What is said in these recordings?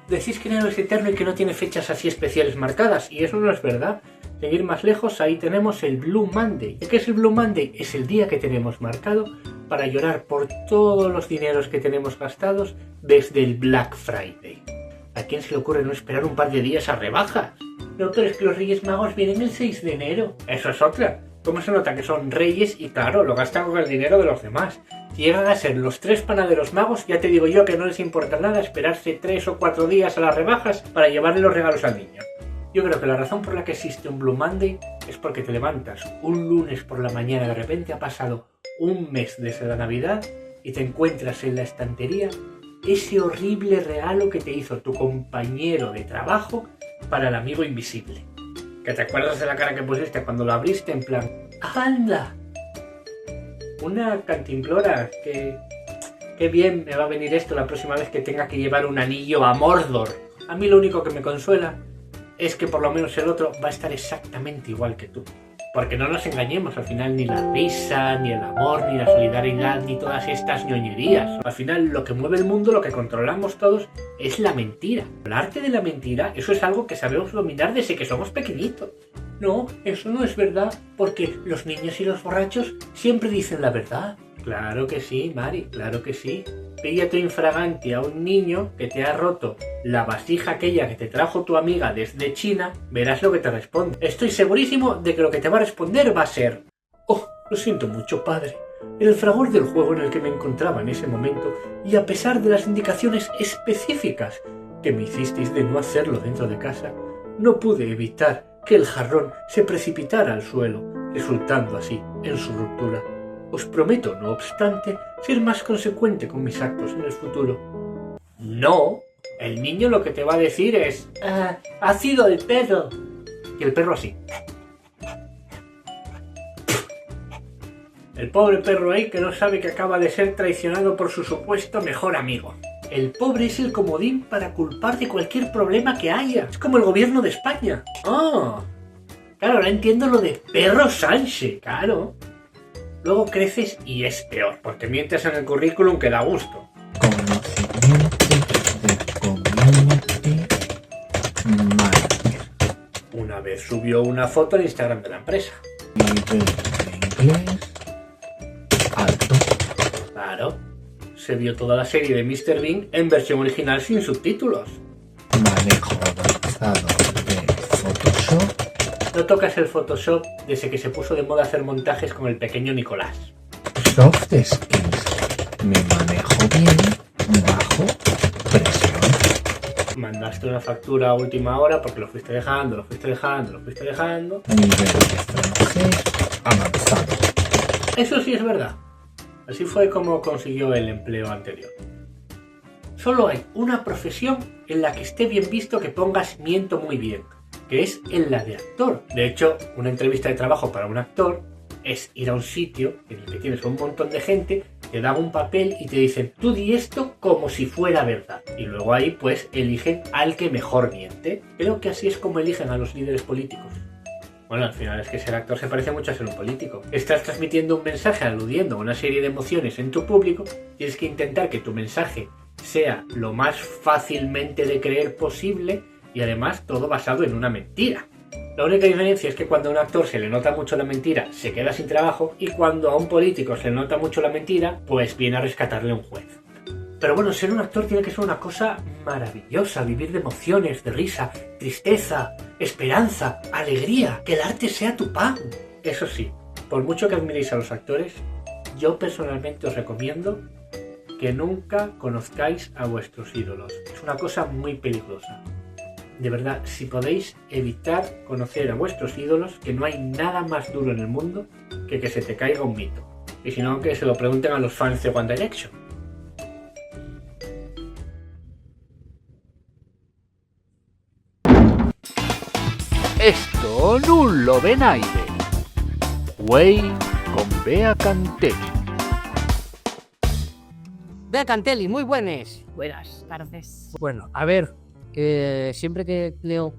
decís que enero es eterno y que no tiene fechas así especiales marcadas, y eso no es verdad. Seguir más lejos, ahí tenemos el Blue Monday. ¿Qué es el Blue Monday? Es el día que tenemos marcado para llorar por todos los dineros que tenemos gastados desde el Black Friday. ¿A quién se le ocurre no esperar un par de días a rebajas? No, pero es que los Reyes Magos vienen el 6 de enero. Eso es otra. ¿Cómo se nota que son reyes? Y claro, lo gastan con el dinero de los demás. Si llegan a ser los 3 panaderos magos, ya te digo yo que no les importa nada esperarse 3 o 4 días a las rebajas para llevarle los regalos al niño. Yo creo que la razón por la que existe un Blue Monday es porque te levantas un lunes por la mañana, de repente ha pasado un mes desde la Navidad y te encuentras en la estantería ese horrible regalo que te hizo tu compañero de trabajo para el amigo invisible. ¿Que te acuerdas de la cara que pusiste cuando lo abriste en plan ¡anda! Una cantimplora, qué bien me va a venir esto la próxima vez que tenga que llevar un anillo a Mordor. A mí lo único que me consuela es que por lo menos el otro va a estar exactamente igual que tú. Porque no nos engañemos, al final ni la risa, ni el amor, ni la solidaridad, ni todas estas ñoñerías. Al final lo que mueve el mundo, lo que controlamos todos, es la mentira. El arte de la mentira, eso es algo que sabemos dominar desde que somos pequeñitos. No, eso no es verdad, porque los niños y los borrachos siempre dicen la verdad. Claro que sí, Mari, claro que sí. Píllate infraganti a un niño que te ha roto la vasija aquella que te trajo tu amiga desde China, verás lo que te responde. Estoy segurísimo de que lo que te va a responder va a ser: oh, lo siento mucho, padre. En el fragor del juego en el que me encontraba en ese momento, y a pesar de las indicaciones específicas que me hicisteis de no hacerlo dentro de casa, no pude evitar que el jarrón se precipitara al suelo, resultando así en su ruptura. Os prometo, no obstante, ser más consecuente con mis actos en el futuro. No, el niño lo que te va a decir es: ha sido el perro. Y el perro así. El pobre perro ahí que no sabe que acaba de ser traicionado por su supuesto mejor amigo. El pobre es el comodín para culpar de cualquier problema que haya. Es como el gobierno de España. Claro, ahora entiendo lo de perro Sánchez, claro. Luego creces y es peor, porque mientes en el currículum que da gusto. Conocimientos de community manager. Una vez subió una foto al Instagram de la empresa. Nivel de inglés alto. Claro, se vio toda la serie de Mr. Bean en versión original sin subtítulos. Manejo avanzado de Photoshop. No tocas el Photoshop desde que se puso de moda hacer montajes con el pequeño Nicolás. Soft skills. Me manejo bien bajo presión. Mandaste una factura a última hora porque lo fuiste dejando. Nivel de francés avanzado. Eso sí es verdad. Así fue como consiguió el empleo anterior. Solo hay una profesión en la que esté bien visto que pongas miento muy bien, que es en la de actor. De hecho, una entrevista de trabajo para un actor es ir a un sitio en el que tienes un montón de gente, te dan un papel y te dicen: tú di esto como si fuera verdad. Y luego ahí pues eligen al que mejor miente. Creo que así es como eligen a los líderes políticos. Bueno, al final es que ser actor se parece mucho a ser un político. Estás transmitiendo un mensaje aludiendo a una serie de emociones en tu público, tienes que intentar que tu mensaje sea lo más fácilmente de creer posible y además todo basado en una mentira. La única diferencia es que cuando a un actor se le nota mucho la mentira, se queda sin trabajo, y cuando a un político se le nota mucho la mentira, pues viene a rescatarle un juez. Pero bueno, ser un actor tiene que ser una cosa maravillosa, vivir de emociones, de risa, tristeza, esperanza, alegría, que el arte sea tu pan. Eso sí, por mucho que admiréis a los actores, yo personalmente os recomiendo que nunca conozcáis a vuestros ídolos. Es una cosa muy peligrosa. De verdad, si podéis evitar conocer a vuestros ídolos, que no hay nada más duro en el mundo que se te caiga un mito. Y si no, que se lo pregunten a los fans de One Direction. Esto non lo ve naide. Güey con Bea Cantelli. Bea Cantelli, muy buenas. Buenas tardes. Bueno, a ver, siempre que leo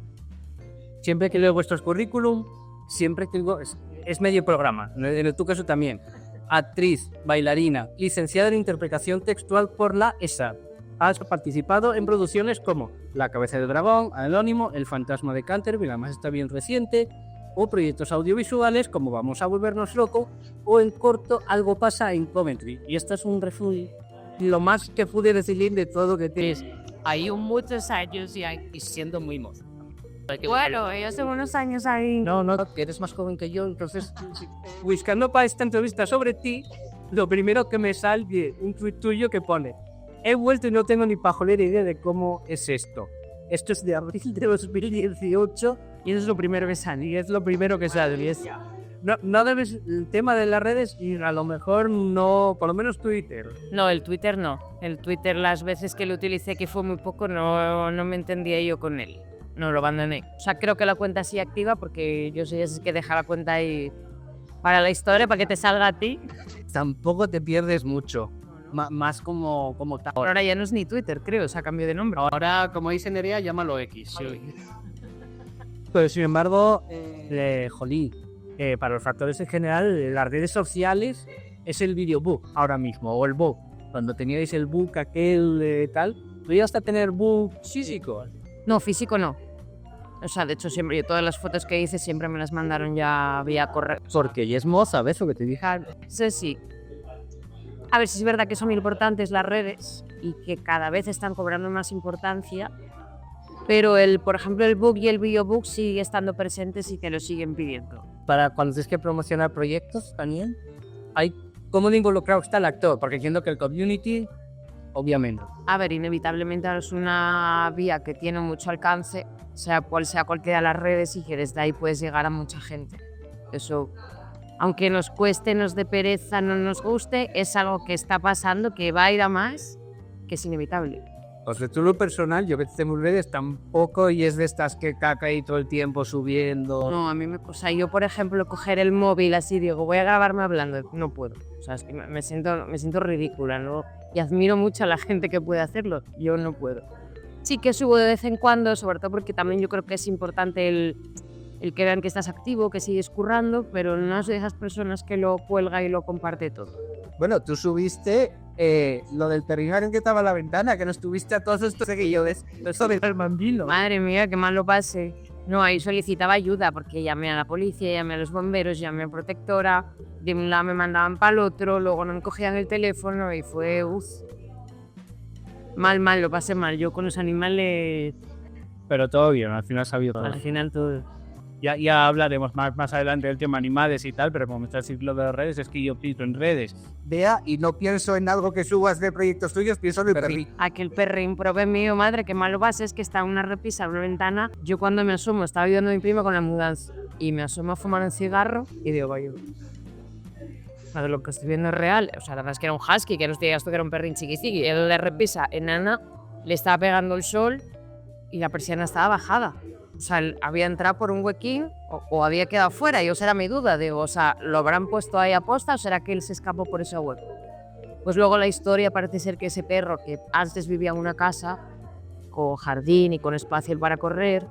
vuestros currículum, siempre tengo, es medio programa, en tu caso también. Actriz, bailarina, licenciada en interpretación textual por la ESA, has participado en producciones como La cabeza del dragón, Anónimo, El fantasma de Canterville, además está bien reciente, o proyectos audiovisuales como Vamos a volvernos loco, o en corto Algo pasa en Coventry. Y esto es un resumen, lo más que pude decir de todo lo que tienes. Hay muchos años y siendo muy mozo. Bueno, yo hace unos años ahí. No, que eres más joven que yo, entonces, buscando para esta entrevista sobre ti, lo primero que me sale un tuit tuyo que pone: he vuelto y no tengo ni pajolera idea de cómo es esto. Esto es de abril de 2018 y eso es lo primero que sale. Y es lo primero que sale. Y es, no debes el tema de las redes y a lo mejor no, por lo menos Twitter. No, el Twitter no. El Twitter, las veces que lo utilicé, que fue muy poco, no me entendía yo con él. No lo abandoné. O sea, creo que la cuenta sigue activa porque yo soy ese que deja la cuenta ahí para la historia, para que te salga a ti. Tampoco te pierdes mucho. Más como tal. Ahora ya no es ni Twitter, creo, o sea, cambio de nombre. Ahora, como dice Nerea, llámalo X. Pero sin embargo, jolín, para los factores en general, las redes sociales es el videobook ahora mismo, o el book. Cuando teníais el book aquel tal, ¿tú llegaste a tener book físico? No, físico no. O sea, de hecho, siempre, yo todas las fotos que hice siempre me las mandaron ya vía correo. Porque ya es moza, ¿ves lo que te dije? Sí. A ver, si es verdad que son importantes las redes y que cada vez están cobrando más importancia, pero por ejemplo, el book y el videobook sigue estando presentes y te lo siguen pidiendo. Para cuando tienes que promocionar proyectos también, ¿cómo de involucrado está el actor? Porque entiendo que el community, obviamente. A ver, inevitablemente es una vía que tiene mucho alcance, sea cualquiera de las redes, y que desde ahí puedes llegar a mucha gente. Eso, aunque nos cueste, nos dé pereza, no nos guste, es algo que está pasando, que va a ir a más, que es inevitable. O sea, tú lo personal, yo que tengo redes tampoco, y es de estas que caca ahí todo el tiempo subiendo. No, a mí o sea, yo por ejemplo coger el móvil así, digo, voy a grabarme hablando, no puedo. O sea, es que me siento ridícula, ¿no? Y admiro mucho a la gente que puede hacerlo, yo no puedo. Sí que subo de vez en cuando, sobre todo porque también yo creo que es importante el que vean que estás activo, que sigues currando, pero no soy de esas personas que lo cuelga y lo comparte todo. Bueno, tú subiste lo del perrijario que estaba en la ventana, que nos tuviste a todos estos seguidores, eso del bambino. Madre mía, qué mal lo pasé. No, ahí solicitaba ayuda porque llamé a la policía, llamé a los bomberos, llamé a protectora, de un lado me mandaban para el otro, luego no me cogían el teléfono y fue mal, lo pasé mal. Yo con los animales... Pero todo bien, al final sabido todo. Al final todo... Ya hablaremos más adelante del tema animales y tal, pero como me estás diciendo lo de las redes, es que yo pienso en redes. Vea, y no pienso en algo que subas de proyectos tuyos, pienso en el perrín. Aquel perrín prove mío, madre, qué mal lo pasa, es que está en una repisa, en una ventana. Yo cuando me asomo, estaba ayudando a mi prima con la mudanza, y me asomo a fumar un cigarro, y digo, vaya, lo que estoy viendo es real. O sea, la verdad es que era un husky, que no te digas tú que era un perrín chiquitigui. Él le repisa enana, le estaba pegando el sol, y la persiana estaba bajada. O sea, había entrado por un huequín o había quedado fuera, y esa era mi duda. Digo, o sea, ¿lo habrán puesto ahí a posta o será que él se escapó por ese hueco? Pues luego la historia parece ser que ese perro, que antes vivía en una casa con jardín y con espacio para correr,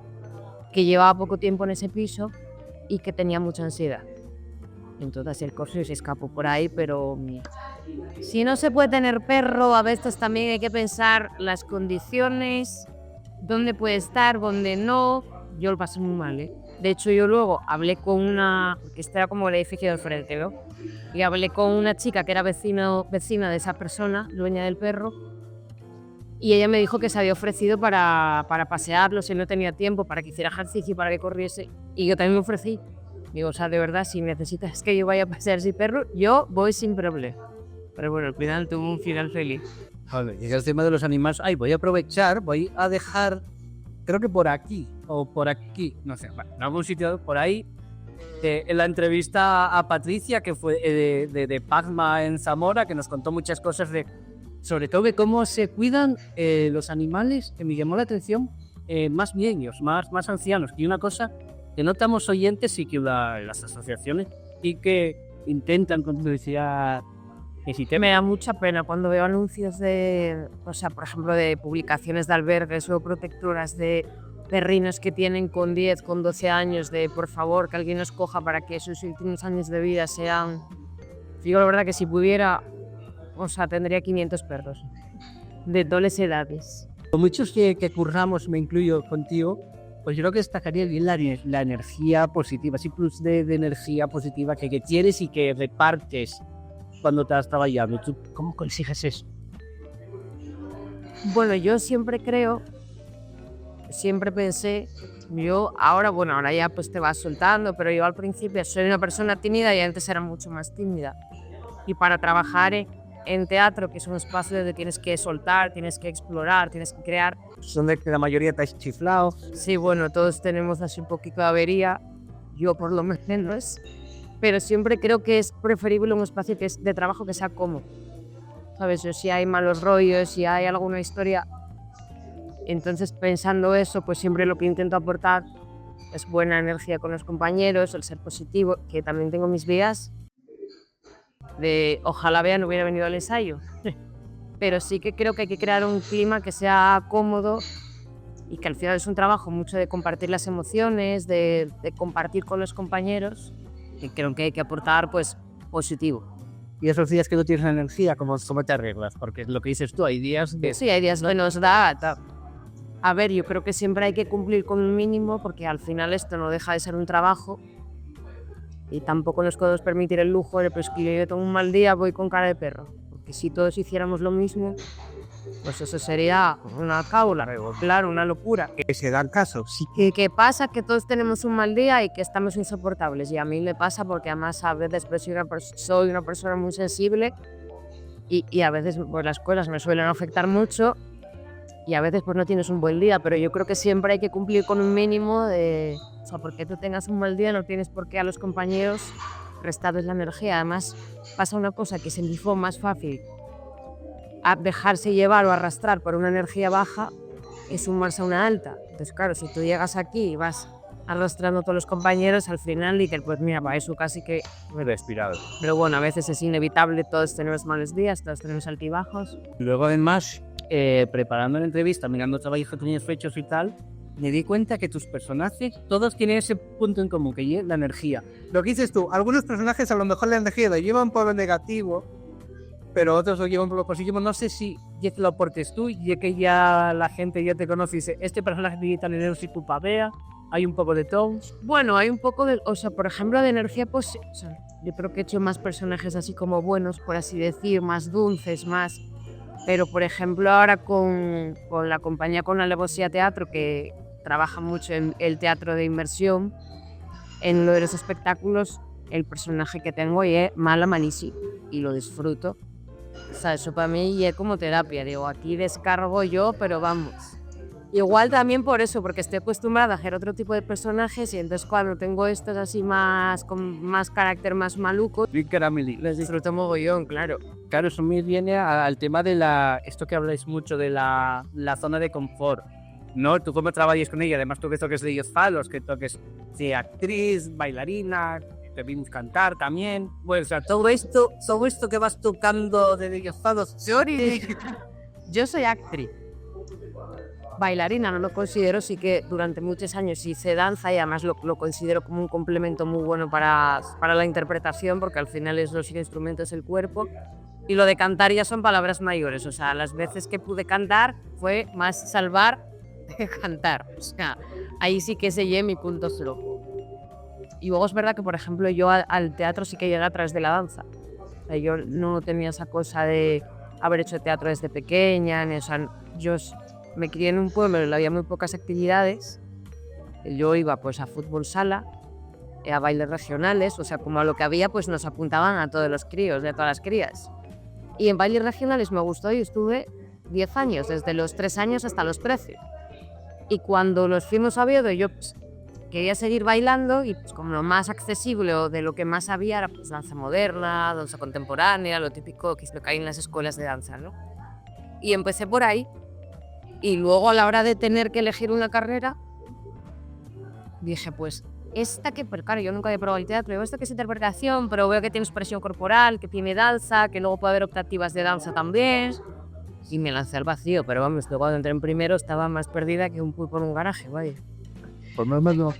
que llevaba poco tiempo en ese piso y que tenía mucha ansiedad. Entonces él cogió y se escapó por ahí, pero si no se puede tener perro, a veces también hay que pensar las condiciones, dónde puede estar, dónde no. Yo lo pasé muy mal, ¿eh? De hecho, yo luego hablé con una... porque este era como el edificio del frente, ¿no? Y hablé con una chica que era vecina de esa persona, dueña del perro, y ella me dijo que se había ofrecido para pasearlo, si no tenía tiempo, para que hiciera ejercicio, para que corriese. Y yo también me ofrecí. Digo, o sea, de verdad, si necesitas que yo vaya a pasear sin perro, yo voy sin problema. Pero bueno, al final tuvo un final feliz. Joder, llega el tema de los animales. Ay, voy a aprovechar, voy a dejar, creo que por aquí, o por aquí, no sé, en algún sitio por ahí, en la entrevista a Patricia, que fue de Pacma en Zamora, que nos contó muchas cosas sobre todo de cómo se cuidan los animales, que me llamó la atención, más niños, más ancianos. Y una cosa que notamos oyentes y que las asociaciones y que intentan, como decía, me da mucha pena cuando veo anuncios de, o sea, por ejemplo, de publicaciones de albergues o protectoras de perrinos que tienen con 10, con 12 años, de por favor que alguien los coja para que sus últimos años de vida sean... Digo la verdad que si pudiera, o sea, tendría 500 perros. de todas las edades. Con muchos que curramos, me incluyo contigo, pues yo creo que destacaría bien la energía positiva, ese plus de energía positiva que tienes y que repartes cuando estás trabajando. ¿Tú cómo consigues eso? Bueno, yo siempre pensé, ahora ya pues te vas soltando, pero yo al principio soy una persona tímida y antes era mucho más tímida. Y para trabajar en teatro, que es un espacio donde tienes que soltar, tienes que explorar, tienes que crear. Donde la mayoría está chiflado. Sí, bueno, todos tenemos así un poquito de avería, yo por lo menos, pero siempre creo que es preferible un espacio que es de trabajo que sea cómodo. ¿Sabes? Yo, si hay malos rollos, si hay alguna historia, entonces pensando eso, pues siempre lo que intento aportar es buena energía con los compañeros, el ser positivo, que también tengo mis días de ojalá Bea no hubiera venido al ensayo. Pero sí que creo que hay que crear un clima que sea cómodo y que al final es un trabajo mucho de compartir las emociones, de compartir con los compañeros, y creo que hay que aportar pues positivo. Y esos días que no tienes energía, ¿cómo te arreglas? Porque es lo que dices tú, hay días que... Sí, hay días que nos da... A ver, yo creo que siempre hay que cumplir con un mínimo porque al final esto no deja de ser un trabajo y tampoco nos podemos permitir el lujo de pues que yo tengo un mal día, voy con cara de perro. Porque si todos hiciéramos lo mismo, pues eso sería una cábula, claro, una locura. Que se dan caso, sí. ¿Qué pasa? Que todos tenemos un mal día y que estamos insoportables. Y a mí me pasa porque además a veces pues, soy una persona muy sensible y a veces pues, las cosas me suelen afectar mucho y a veces pues no tienes un buen día. Pero yo creo que siempre hay que cumplir con un mínimo de... O sea, porque tú tengas un mal día no tienes por qué a los compañeros restarles la energía. Además pasa una cosa que es el grifo más fácil a dejarse llevar o arrastrar por una energía baja es sumarse a una alta. Entonces, claro, si tú llegas aquí y vas arrastrando a todos los compañeros, al final dices, pues mira, para eso casi que me he respirado. Pero bueno, a veces es inevitable, todos tenemos malos días, todos tenemos altibajos. Luego, además, preparando la entrevista, mirando trabajos que tenías hechos y tal, me di cuenta que tus personajes, todos tienen ese punto en común, que es la energía. Lo que dices tú, algunos personajes a lo mejor la energía lo llevan por lo negativo, pero otros lo llevan por lo positivo. No sé si ya te lo aportes tú, ya que ya la gente ya te conoce y dice, este personaje tiene tal energía y culpa Bea, hay un poco de todo. Bueno, hay un poco de, o sea, por ejemplo, de energía, pues, o sea, yo creo que he hecho más personajes así como buenos, por así decir, más dulces, más... Pero, por ejemplo, ahora con la compañía con Alevosía Teatro, que trabaja mucho en el teatro de inmersión, en lo de los espectáculos, el personaje que tengo es mala malísimo y lo disfruto. O sea, eso para mí es como terapia. Digo, aquí descargo yo, pero vamos. Igual también por eso, porque estoy acostumbrada a hacer otro tipo de personajes y entonces cuando tengo estos así más, con más carácter, más maluco, les disfruto mogollón, claro. Claro, eso me viene al tema de esto que habláis mucho de la zona de confort, ¿no? Tú cómo trabajas con ella, además tú que toques de ellos palos, que toques de actriz, bailarina, te vimos cantar también. Bueno, o sea, todo esto que vas tocando de ellos palos, yo soy actriz. Bailarina no lo considero, sí que durante muchos años hice danza y además lo considero como un complemento muy bueno para la interpretación, porque al final es los instrumentos el cuerpo. Y lo de cantar ya son palabras mayores, o sea, las veces que pude cantar fue más salvar que cantar. O sea, ahí sí que sellé mi punto cero. Y luego es verdad que, por ejemplo, yo al teatro sí que llegué a través de la danza. O sea, yo no tenía esa cosa de haber hecho teatro desde pequeña, o sea, yo me crié en un pueblo donde había muy pocas actividades. Yo iba pues a fútbol sala, a bailes regionales, o sea, como a lo que había, pues nos apuntaban a todos los críos, de todas las crías. Y en bailes regionales me gustó y estuve 10 años, desde los 3 años hasta los 13. Y cuando los fuimos a Oviedo, yo pues, quería seguir bailando y pues, como lo más accesible o de lo que más había era pues, danza moderna, danza contemporánea, lo típico que es lo que hay en las escuelas de danza, ¿no? Y empecé por ahí. Y luego a la hora de tener que elegir una carrera, dije, pues, esta que, pero claro, yo nunca había probado el teatro, digo, esto que es interpretación, pero veo que tiene expresión corporal, que tiene danza, que luego puede haber optativas de danza también. Y me lancé al vacío, pero vamos, luego cuando entré en primero estaba más perdida que un pulpo en un garaje, vaya. Por lo menos no.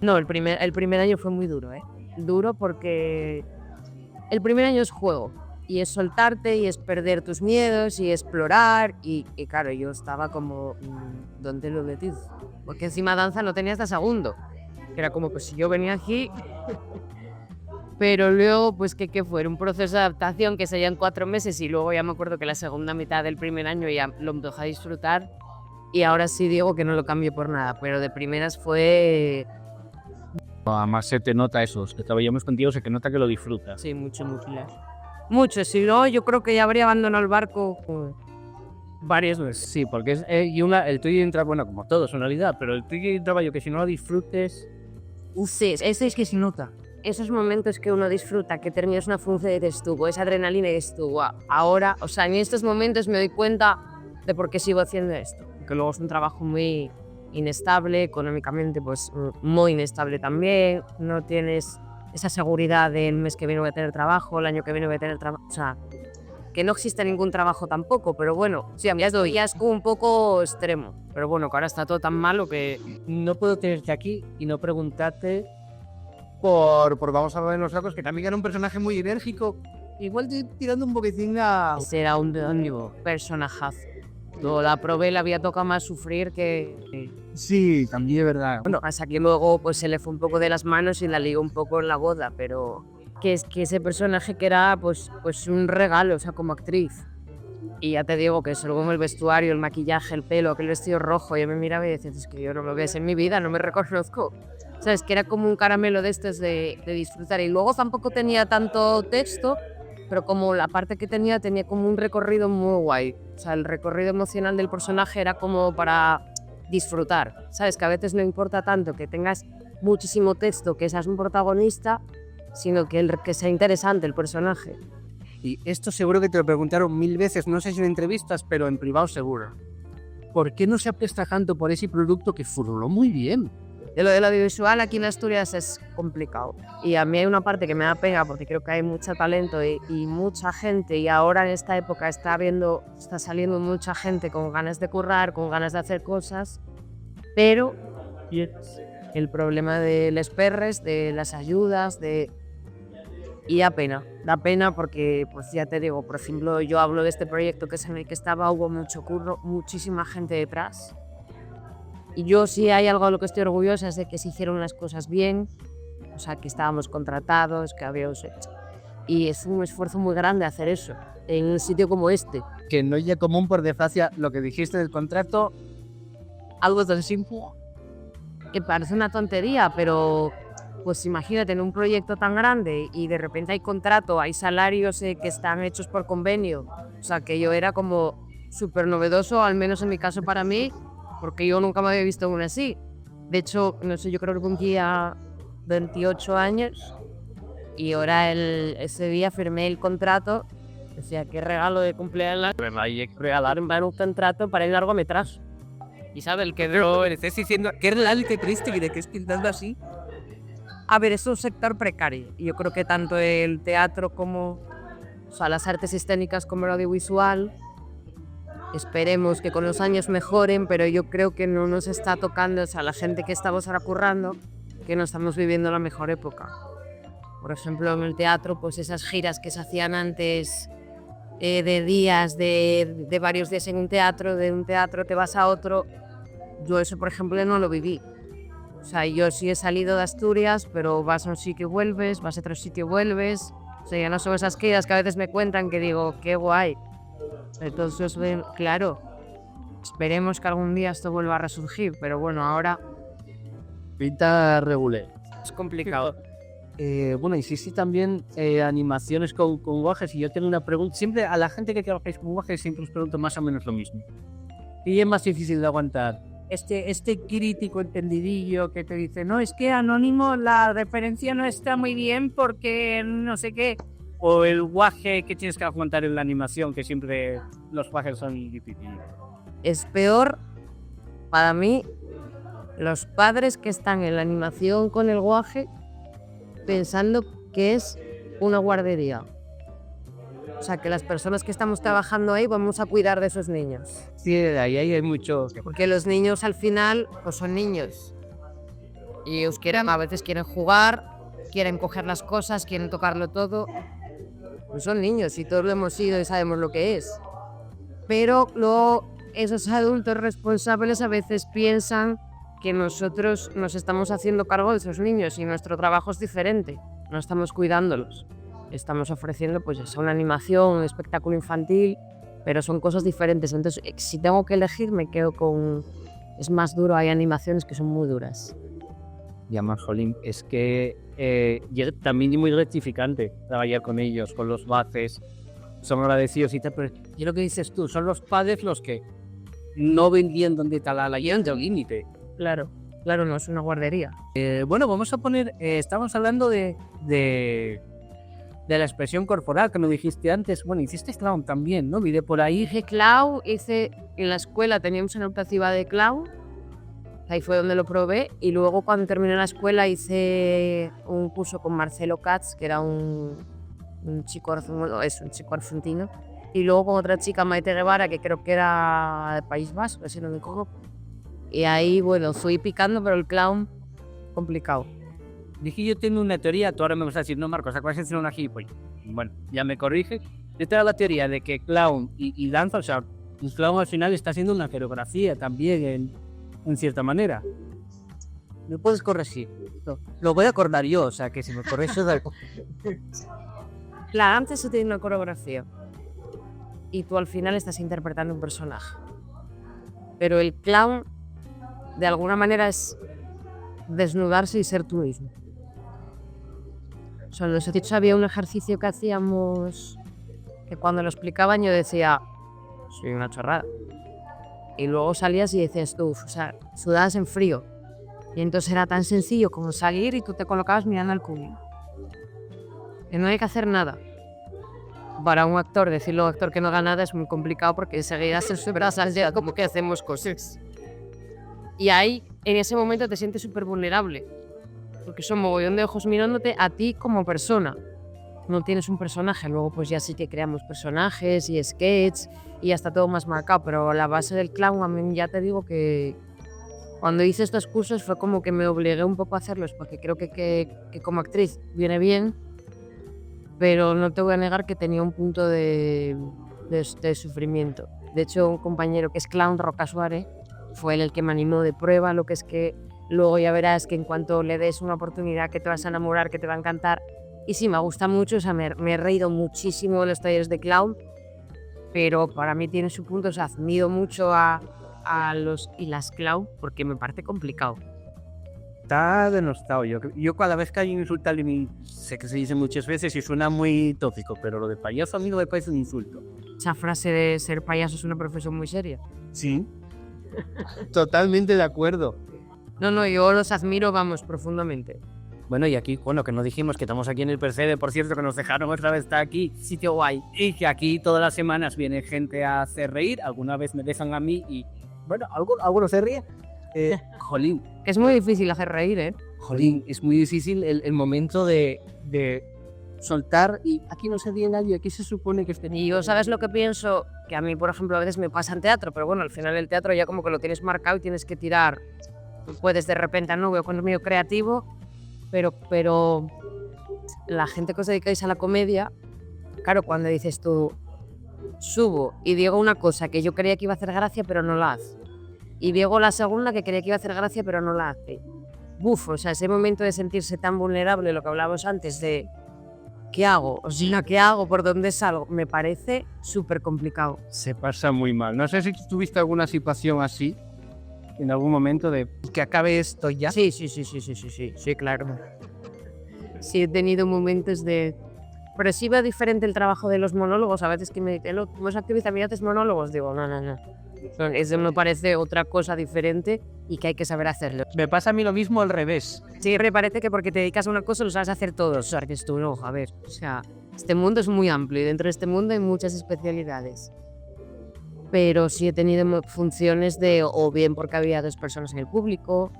No, el primer año fue muy duro, ¿eh? Duro porque el primer año es juego. y es soltarte y es perder tus miedos y explorar y claro, yo estaba como, ¿dónde lo metí? Porque encima danza no tenía hasta segundo. Era como, pues si yo venía aquí... Pero luego, pues ¿qué fue? Un proceso de adaptación que se en 4 meses y luego ya me acuerdo que la segunda mitad del primer año ya lo empecé a disfrutar y ahora sí digo que no lo cambio por nada, pero de primeras fue... Además se te nota eso, que trabajamos contigo, se te nota que lo disfrutas. Sí, mucho. Mucho, si no, yo creo que ya habría abandonado el barco. Varias veces, sí, porque es, el tuyo entra, bueno, como todos en realidad, pero el tuyo entraba yo que si no lo disfrutes... Sí, Ese es que se nota. esos momentos que uno disfruta, que terminas una función y dices tú, esa adrenalina y dices tú, "Guau". Ahora, o sea, en estos momentos me doy cuenta de por qué sigo haciendo esto. Que luego es un trabajo muy inestable, económicamente pues muy inestable también, no tienes esa seguridad del mes que viene voy a tener trabajo, el año que viene voy a tener trabajo, o sea, que no existe ningún trabajo tampoco, pero bueno, sí, a mí ya es como un poco extremo, pero bueno, que ahora está todo tan malo que... No puedo tenerte aquí y no preguntarte por vamos a ver los locos, que también era un personaje muy enérgico, igual estoy tirando un poquitín a... Será un personajazo. Yo la probé, le había tocado más sufrir que... Sí, también es verdad. Bueno, hasta que luego pues se le fue un poco de las manos y la lió un poco en la boda, pero que es que ese personaje que era pues un regalo, o sea, como actriz. Y ya te digo que solo con el vestuario, el maquillaje, el pelo, aquel vestido rojo, yo me miraba y decía, es que yo no me ves en mi vida, no me reconozco. ¿Sabes? Que era como un caramelo de estos de disfrutar. Y luego tampoco tenía tanto texto, pero como la parte que tenía como un recorrido muy guay. O sea, el recorrido emocional del personaje era como para disfrutar. ¿Sabes? Que a veces no importa tanto que tengas muchísimo texto, que seas un protagonista, sino que sea interesante el personaje. Y esto seguro que te lo preguntaron 1000 veces, no sé si en entrevistas, pero en privado seguro. ¿Por qué no se apuesta tanto por ese producto que furuló muy bien? De lo del audiovisual aquí en Asturias es complicado. Y a mí hay una parte que me da pena porque creo que hay mucho talento y mucha gente. Y ahora en esta época está saliendo mucha gente con ganas de currar, con ganas de hacer cosas. Pero el problema de los perres, de las ayudas, y da pena porque, pues ya te digo, por ejemplo, yo hablo de este proyecto que es en el que hubo mucho curro, muchísima gente detrás. Y yo sí hay algo de lo que estoy orgullosa es de que se hicieron las cosas bien, o sea, que estábamos contratados, que habíamos hecho. Y es un esfuerzo muy grande hacer eso, en un sitio como este. Que no es común, por desgracia, lo que dijiste del contrato, algo tan simple. Que parece una tontería, pero pues imagínate en un proyecto tan grande y de repente hay contrato, hay salarios que están hechos por convenio. O sea, que yo era como súper novedoso, al menos en mi caso para mí, porque yo nunca me había visto una así. De hecho, no sé, yo creo que cumplía 28 años y ahora ese día firmé el contrato. Decía, qué regalo de cumpleaños. Me va a regalar un contrato para el largometraje. Y sabe, el que no estés diciendo, qué regalo que triste, que es pintando así. A ver, es un sector precario. Y yo creo que tanto el teatro como, o sea, las artes escénicas como el audiovisual, esperemos que con los años mejoren, pero yo creo que no nos está tocando, o sea, la gente que estamos ahora currando, que no estamos viviendo la mejor época. Por ejemplo, en el teatro, pues esas giras que se hacían antes de días, de varios días en un teatro, de un teatro te vas a otro, yo eso, por ejemplo, no lo viví. O sea, yo sí he salido de Asturias, pero vas a un sitio y vuelves, vas a otro sitio y vuelves. O sea, ya no son esas giras que a veces me cuentan que digo, qué guay. Entonces, claro, esperemos que algún día esto vuelva a resurgir, pero bueno, ahora... Pinta regular. Es complicado. Bueno, y sí también animaciones con guajes, y yo tengo una pregunta, siempre a la gente que trabajáis con guajes siempre os pregunto más o menos lo mismo. ¿Y es más difícil de aguantar? Este crítico entendidillo que te dice, no, es que Anónimo la referencia no está muy bien porque no sé qué. O el guaje que tienes que aguantar en la animación, que siempre los guajes son difíciles. Es peor para mí los padres que están en la animación con el guaje pensando que es una guardería. O sea, que las personas que estamos trabajando ahí vamos a cuidar de esos niños. Sí, ahí hay mucho. Porque los niños al final pues son niños. Y ellos a veces quieren jugar, quieren coger las cosas, quieren tocarlo todo. Pues son niños y todos lo hemos sido y sabemos lo que es. Pero luego esos adultos responsables a veces piensan que nosotros nos estamos haciendo cargo de esos niños y nuestro trabajo es diferente. No estamos cuidándolos. Estamos ofreciendo pues eso, una animación, un espectáculo infantil, pero son cosas diferentes. Entonces, si tengo que elegir, me quedo con... Es más duro, hay animaciones que son muy duras. Ya más, jolín, es que también es muy gratificante trabajar con ellos, con los bases, son agradecidos y tal, pero y lo que dices tú, son los padres los que no ven bien dónde está la llegan del límite. Claro, claro, no es una guardería. Bueno, vamos a poner, estamos hablando de la expresión corporal que me dijiste antes. Bueno, hiciste clown también, ¿no? Miré por ahí. Hice clown, en la escuela teníamos una optativa de clown, ahí fue donde lo probé, y luego cuando terminé la escuela hice un curso con Marcelo Katz, que era un chico argentino, y luego con otra chica, Maite Guevara, que creo que era de País Vasco, si no me equivoco. Y ahí, bueno, fui picando, pero el clown, complicado. Dije, yo tengo una teoría, tú ahora me vas a decir, no, Marcos, acabas de decir una gilipollas. Bueno, ya me corrige. Yo tengo la teoría de que clown y danza, o sea, el clown al final está haciendo una coreografía también, en cierta manera. ¿Me puedes corregir? No, lo voy a acordar yo, o sea, que si me corriges... La danza eso tiene una coreografía. Y tú al final estás interpretando un personaje. Pero el clown, de alguna manera, es desnudarse y ser tú mismo. O sea, en los hechos había un ejercicio que hacíamos que cuando lo explicaban yo decía, soy una chorrada. Y luego salías y decías tú, o sea, sudabas en frío. Y entonces era tan sencillo como salir y tú te colocabas mirando al público. Que no hay que hacer nada. Para un actor, decirle a un actor que no haga nada es muy complicado porque enseguida se brasa ya como que hacemos cosas. Y ahí, en ese momento, te sientes súper vulnerable. Porque son mogollón de ojos mirándote a ti como persona. No tienes un personaje. Luego, pues ya sí que creamos personajes y sketches y ya está todo más marcado. Pero la base del clown, a mí ya te digo que cuando hice estos cursos fue como que me obligué un poco a hacerlos porque creo que como actriz viene bien. Pero no te voy a negar que tenía un punto de sufrimiento. De hecho, un compañero que es clown, Roca Suárez, fue él el que me animó de prueba, lo que es que luego ya verás que en cuanto le des una oportunidad que te vas a enamorar, que te va a encantar. Y sí, me gusta mucho, o sea, me he reído muchísimo en los talleres de clown, pero para mí tiene su punto, o sea, admiro mucho a los y las clown porque me parece complicado. Está denostado. Yo cada vez que hay un insulto al mí, sé que se dice muchas veces y suena muy tópico, pero lo de payaso a mí no me parece un insulto. Esa frase de ser payaso es una profesión muy seria. Sí. Totalmente de acuerdo. No, yo los admiro, vamos, profundamente. Bueno, y aquí, bueno, que nos dijimos que estamos aquí en el Percebe, por cierto, que nos dejaron otra vez estar aquí, sitio guay, y que aquí todas las semanas viene gente a hacer reír, alguna vez me dejan a mí y, bueno, algunos se ríen. Jolín. Que es muy difícil hacer reír, ¿eh? Jolín, es muy difícil el momento de soltar y aquí no se ríe nadie, aquí se supone que esté... Y yo, ¿sabes lo que pienso? Que a mí, por ejemplo, a veces me pasa en teatro, pero bueno, al final el teatro ya como que lo tienes marcado y tienes que tirar. Puedes de repente, no veo contenido creativo, pero la gente que os dedicáis a la comedia, claro, cuando dices tú, subo y digo una cosa que yo creía que iba a hacer gracia, pero no la hace. Y digo la segunda que creía que iba a hacer gracia, pero no la hace. Buf, o sea, ese momento de sentirse tan vulnerable, lo que hablábamos antes de ¿qué hago? O sea, ¿qué hago? ¿Por dónde salgo? Me parece súper complicado. Se pasa muy mal. No sé si tuviste alguna situación así, en algún momento de que acabe esto ya. Sí, claro. Sí, he tenido momentos de... Pero sí veo diferente el trabajo de los monólogos. A veces que me dicen, ¿tú eres activista, mira, haces monólogos? Digo, no. Eso me parece otra cosa diferente y que hay que saber hacerlo. Me pasa a mí lo mismo al revés. Sí, me parece que porque te dedicas a una cosa lo sabes hacer todo. O sea, que tú no, a ver. O sea, este mundo es muy amplio y dentro de este mundo hay muchas especialidades. Pero sí he tenido funciones de o bien porque había dos personas en el público,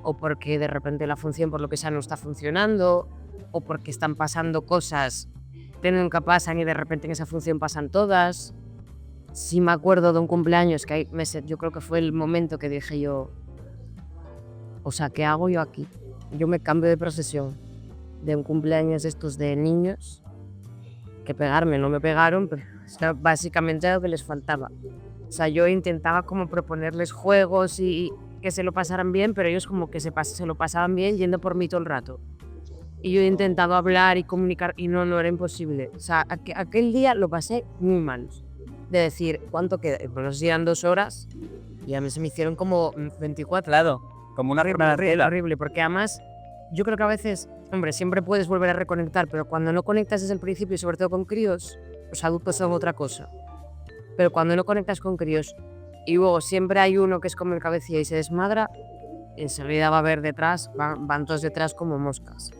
o porque de repente la función por lo que sea no está funcionando, o porque están pasando cosas que nunca pasan y de repente en esa función pasan todas. Sí me acuerdo de un cumpleaños que hay meses, yo creo que fue el momento que dije yo, o sea, ¿qué hago yo aquí? Yo me cambio de procesión de un cumpleaños estos de niños que pegarme, no me pegaron, pero era básicamente lo que les faltaba. O sea, yo intentaba como proponerles juegos y que se lo pasaran bien, pero ellos como que se lo pasaban bien yendo por mí todo el rato. Y yo he intentado hablar y comunicar y no era imposible. O sea, aquel día lo pasé muy mal. De decir, ¿cuánto queda? Bueno, si eran 2 horas y a mí se me hicieron como 24. Claro, como una Horrible, porque además yo creo que a veces, hombre, siempre puedes volver a reconectar, pero cuando no conectas desde el principio y sobre todo con críos, los adultos son otra cosa. Pero cuando no conectas con críos y luego siempre hay uno que es como el cabecilla y se desmadra, enseguida va a haber detrás, van todos detrás como moscas.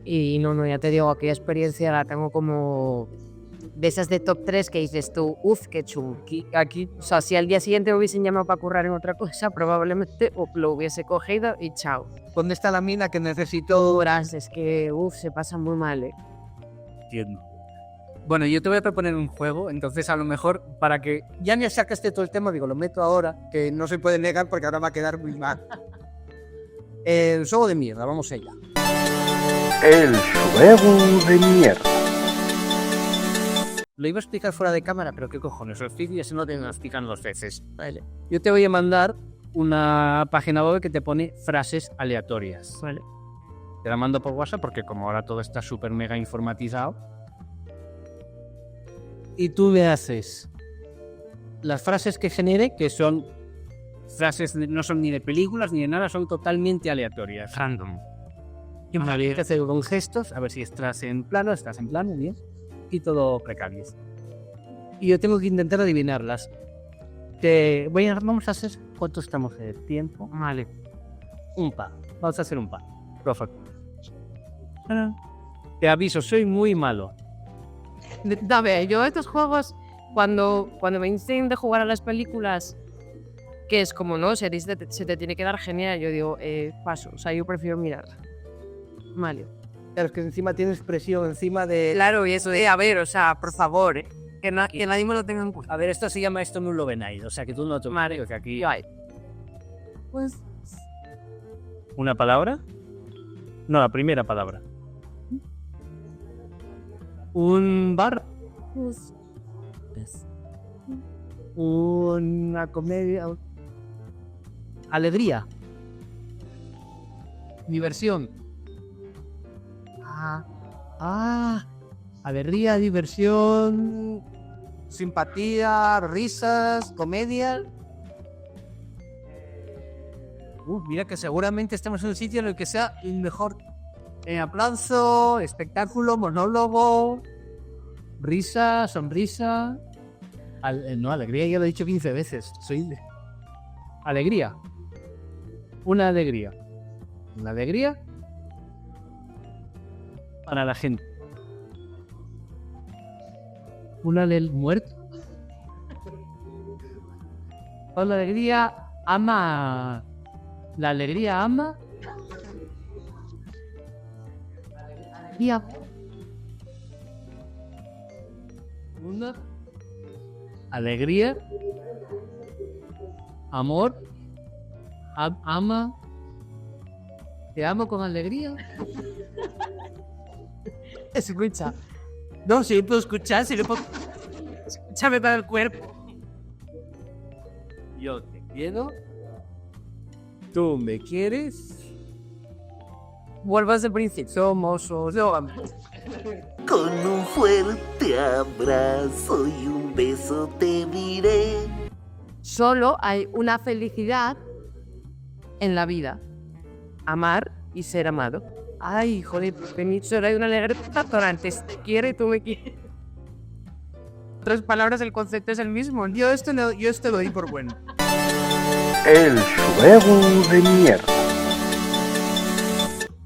Y no, ya te digo, aquella experiencia la tengo como de esas de top 3 que dices tú, uff, qué chungo. Aquí, o sea, si al día siguiente me hubiesen llamado para currar en otra cosa, probablemente lo hubiese cogido y chao. ¿Dónde está la mina que necesito? Horas, es que, uff, se pasa muy mal, Entiendo. Bueno, yo te voy a proponer un juego, entonces a lo mejor para que ya me sacaste todo el tema, digo, lo meto ahora, que no se puede negar porque ahora va a quedar muy mal. El juego de mierda, vamos allá. El juego de mierda. Lo iba a explicar fuera de cámara, pero qué cojones, lo explico y así no te lo explican 2 veces. Vale. Yo te voy a mandar una página web que te pone frases aleatorias. Vale. Te la mando por WhatsApp porque como ahora todo está súper mega informatizado. Y tú me haces las frases que genere, que son frases, no son ni de películas ni de nada, son totalmente aleatorias. Random. Y me había que hacer con gestos, a ver si estás en plano, bien. Y todo precario. Y yo tengo que intentar adivinarlas. Vamos a hacer, ¿cuánto estamos de tiempo? Vale. Un pa. Vamos a hacer un pa. Perfecto. Te aviso, soy muy malo. A ver, yo estos juegos, cuando me dicen de jugar a las películas, que es como, no, se te tiene que dar genial, yo digo, paso, o sea, yo prefiero mirar. Vale. Claro, es que encima tienes presión, encima de... Claro, y eso a ver, o sea, por favor, que nadie me lo tenga en cuenta. A ver, esto se llama esto nulo venaid, o sea, que tú no te... Vale, que aquí... Pues... ¿Una palabra? No, la primera palabra. Un bar. Una comedia. Alegría. Diversión. Alegría, diversión. Simpatía, risas, comedia. Mira que seguramente estamos en un sitio en el que sea el mejor. Aplauso, espectáculo, monólogo, risa, sonrisa. No, alegría ya lo he dicho 15 veces. Alegría. Una alegría. Una alegría para la gente. Una del muerto. Con la alegría ama. La alegría ama. Alegría. Una. Alegría. Amor. Ama. Te amo con alegría. Escucha. No, si puedo escuchar, si no puedo. Escúchame para el cuerpo. Yo te quiero. Tú me quieres. Vuelvas de principio. Somos Con un fuerte abrazo y un beso te diré. Solo hay una felicidad en la vida. Amar y ser amado. Ay, joder, solo hay una alegría antes te quiero y tú me quieres. En otras palabras, el concepto es el mismo. Yo este lo doy por bueno. El juego de mierda.